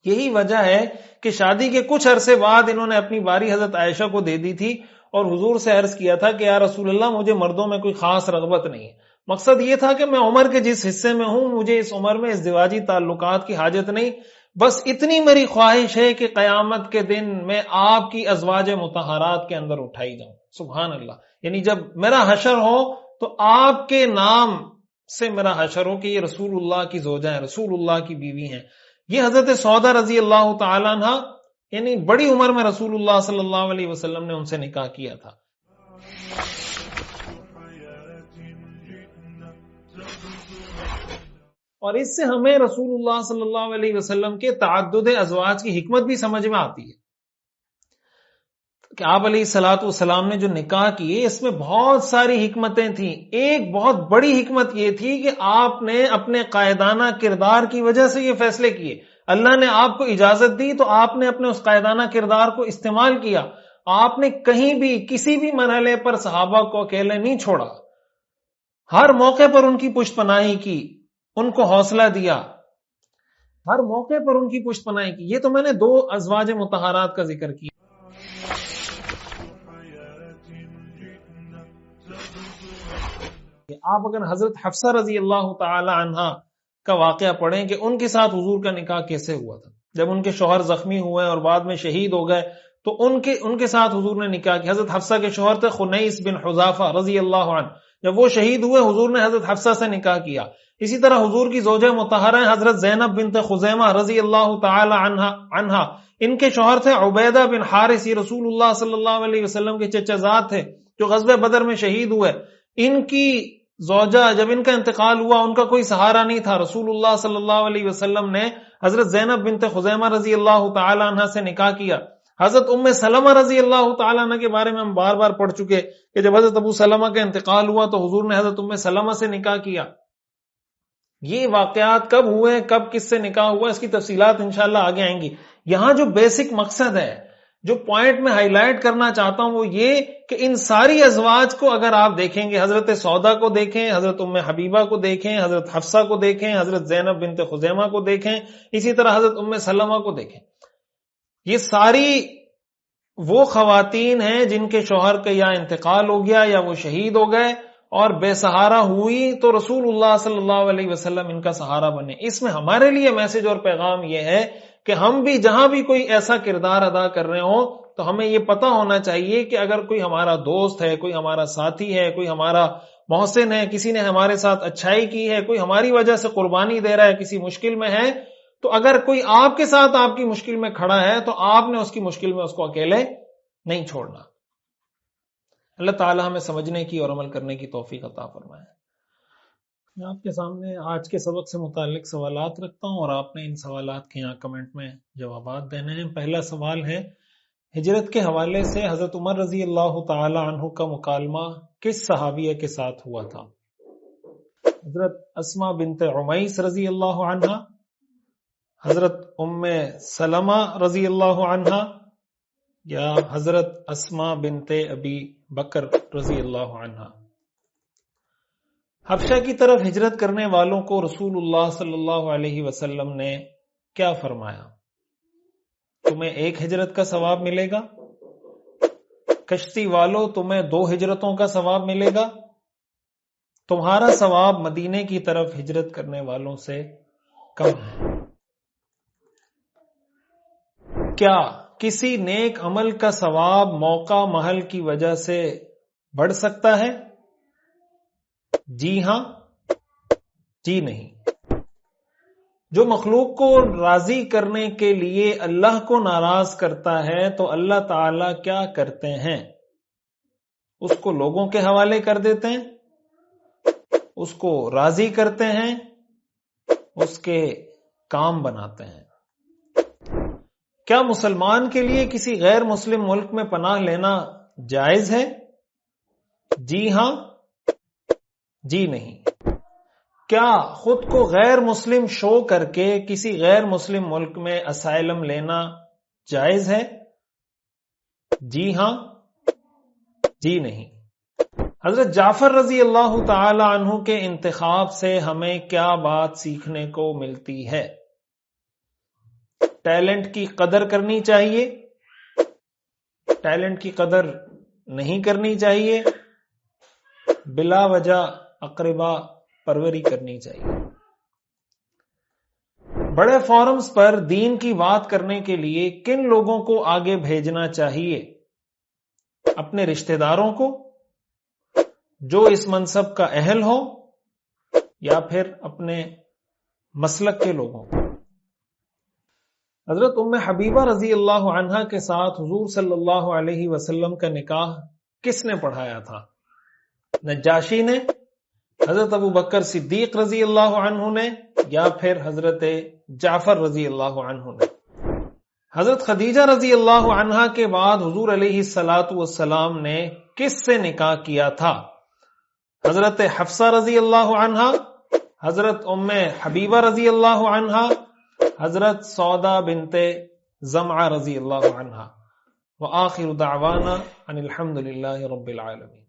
یہی وجہ ہے کہ شادی کے کچھ عرصے بعد انہوں نے اپنی باری حضرت عائشہ کو دے دی تھی اور حضور سے عرض کیا تھا کہ یا رسول اللہ مجھے مردوں میں کوئی خاص رغبت نہیں ہے. مقصد یہ تھا کہ میں عمر کے جس حصے میں ہوں مجھے اس عمر میں ازدواجی تعلقات کی حاجت نہیں، بس اتنی میری خواہش ہے کہ قیامت کے دن میں آپ کی ازواج مطہرات کے اندر اٹھائی جاؤں. سبحان اللہ. یعنی جب میرا حشر ہو تو آپ کے نام سے میرا حشر ہو کہ یہ رسول اللہ کی زوجہ ہیں، رسول اللہ کی بیوی ہیں. یہ حضرت سودا رضی اللہ تعالیٰ عنہ یعنی بڑی عمر میں رسول اللہ صلی اللہ علیہ وسلم نے ان سے نکاح کیا تھا. اور اس سے ہمیں رسول اللہ صلی اللہ علیہ وسلم کے تعدد ازواج کی حکمت بھی سمجھ میں آتی ہے کہ آپ علیہ الصلوۃ والسلام نے جو نکاح کیے اس میں بہت ساری حکمتیں تھیں. ایک بہت بڑی حکمت یہ تھی کہ آپ نے اپنے قائدانہ کردار کی وجہ سے یہ فیصلے کیے. اللہ نے آپ کو اجازت دی تو آپ نے اپنے اس قائدانہ کردار کو استعمال کیا. آپ نے کہیں بھی کسی بھی مرحلے پر صحابہ کو اکیلے نہیں چھوڑا، ہر موقع پر ان کی پشت پناہی کی، ان کو حوصلہ دیا، ہر موقع پر ان کی پشت پناہی کی. یہ تو میں نے 2 ازواج مطہرات کا ذکر کیا. آپ اگر حضرت حفصہ رضی اللہ تعالی عنہا کا واقعہ پڑھیں کہ ان کے ساتھ حضور کا نکاح کیسے ہوا تھا. جب ان کے شوہر زخمی ہوئے اور بعد میں شہید ہو گئے تو ان کے ساتھ حضور نے نکاح کیا. حضرت حفصہ کے شوہر تھے خنیس بن حذافہ رضی اللہ عنہ. جب وہ شہید ہوئے حضور نے حضرت حفصہ سے نکاح کیا. اسی طرح حضور کی زوجہ مطہرہ حضرت زینب بنت خزیمہ رضی اللہ تعالی عنہا. ان کے شوہر تھے عبیدہ بن حارث، رسول اللہ صلی اللہ علیہ وسلم کے چچا زاد تھے جو غزوہ بدر میں شہید ہوئے. ان کی زوجہ جب ان کا انتقال ہوا ان کا کوئی سہارا نہیں تھا. رسول اللہ صلی اللہ علیہ وسلم نے حضرت زینب بنت خزیمہ رضی اللہ تعالی عنہ سے نکاح کیا. حضرت ام سلمہ رضی اللہ تعالی عنہ کے بارے میں ہم بار بار پڑھ چکے کہ جب حضرت ابو سلمہ کا انتقال ہوا تو حضور نے حضرت ام سلمہ سے نکاح کیا. یہ واقعات کب ہوئے، کب کس سے نکاح ہوا، اس کی تفصیلات انشاءاللہ آگے آئیں گی. یہاں جو بیسک مقصد ہے، جو پوائنٹ میں ہائی لائٹ کرنا چاہتا ہوں وہ یہ کہ ان ساری ازواج کو اگر آپ دیکھیں گے، حضرت سودا کو دیکھیں، حضرت ام حبیبہ کو دیکھیں، حضرت حفصہ کو دیکھیں، حضرت زینب بنت خزیمہ کو دیکھیں، اسی طرح حضرت ام سلمہ کو دیکھیں، یہ ساری وہ خواتین ہیں جن کے شوہر کا یا انتقال ہو گیا یا وہ شہید ہو گئے اور بے سہارا ہوئی تو رسول اللہ صلی اللہ علیہ وسلم ان کا سہارا بنے. اس میں ہمارے لیے میسج اور پیغام یہ ہے کہ ہم بھی جہاں بھی کوئی ایسا کردار ادا کر رہے ہوں تو ہمیں یہ پتا ہونا چاہیے کہ اگر کوئی ہمارا دوست ہے، کوئی ہمارا ساتھی ہے، کوئی ہمارا محسن ہے، کسی نے ہمارے ساتھ اچھائی کی ہے، کوئی ہماری وجہ سے قربانی دے رہا ہے، کسی مشکل میں ہے، تو اگر کوئی آپ کے ساتھ آپ کی مشکل میں کھڑا ہے تو آپ نے اس کی مشکل میں اس کو اکیلے نہیں چھوڑنا. اللہ تعالی ہمیں سمجھنے کی اور عمل کرنے کی توفیق عطا فرمائے. میں آپ کے سامنے آج کے سبق سے متعلق سوالات رکھتا ہوں اور آپ نے ان سوالات کے یہاں کمنٹ میں جوابات دینے ہیں. پہلا سوال ہے، ہجرت کے حوالے سے حضرت عمر رضی اللہ تعالی عنہ کا مکالمہ کس صحابیہ کے ساتھ ہوا تھا؟ حضرت اسماء بنت عمیس رضی اللہ عنہ، حضرت ام سلمہ رضی اللہ عنہ، یا حضرت اسماء بنت ابی بکر رضی اللہ عنہ؟ حبشہ کی طرف ہجرت کرنے والوں کو رسول اللہ صلی اللہ علیہ وسلم نے کیا فرمایا؟ تمہیں 1 ہجرت کا ثواب ملے گا، کشتی والوں تمہیں 2 ہجرتوں کا ثواب ملے گا، تمہارا ثواب مدینے کی طرف ہجرت کرنے والوں سے کم ہے. کیا کسی نیک عمل کا ثواب موقع محل کی وجہ سے بڑھ سکتا ہے؟ جی ہاں، جی نہیں. جو مخلوق کو راضی کرنے کے لیے اللہ کو ناراض کرتا ہے تو اللہ تعالی کیا کرتے ہیں؟ اس کو لوگوں کے حوالے کر دیتے ہیں، اس کو راضی کرتے ہیں، اس کے کام بناتے ہیں. کیا مسلمان کے لیے کسی غیر مسلم ملک میں پناہ لینا جائز ہے؟ جی ہاں، جی نہیں. کیا خود کو غیر مسلم شو کر کے کسی غیر مسلم ملک میں اسائلم لینا جائز ہے؟ جی ہاں، جی نہیں. حضرت جعفر رضی اللہ تعالی عنہ کے انتخاب سے ہمیں کیا بات سیکھنے کو ملتی ہے؟ ٹیلنٹ کی قدر کرنی چاہیے، ٹیلنٹ کی قدر نہیں کرنی چاہیے، بلا وجہ اقربا پروری کرنی چاہیے. بڑے فورمز پر دین کی بات کرنے کے لیے کن لوگوں کو آگے بھیجنا چاہیے؟ اپنے رشتہ داروں کو جو اس منصب کا اہل ہو، یا پھر اپنے مسلک کے لوگوں کو؟ حضرت ام حبیبہ رضی اللہ عنہا کے ساتھ حضور صلی اللہ علیہ وسلم کا نکاح کس نے پڑھایا تھا؟ نجاشی نے، حضرت ابو بکر صدیق رضی اللہ عنہ نے، یا پھر حضرت جعفر رضی اللہ عنہ نے؟ حضرت خدیجہ رضی اللہ عنہا کے بعد حضور علیہ الصلاۃ والسلام نے کس سے نکاح کیا تھا؟ حضرت حفصہ رضی اللہ عنہا، حضرت ام حبیبہ رضی اللہ عنہا، حضرت سودا بنت زمعہ رضی اللہ عنہا؟ وآخر دعوانا ان الحمد للہ رب العالمین۔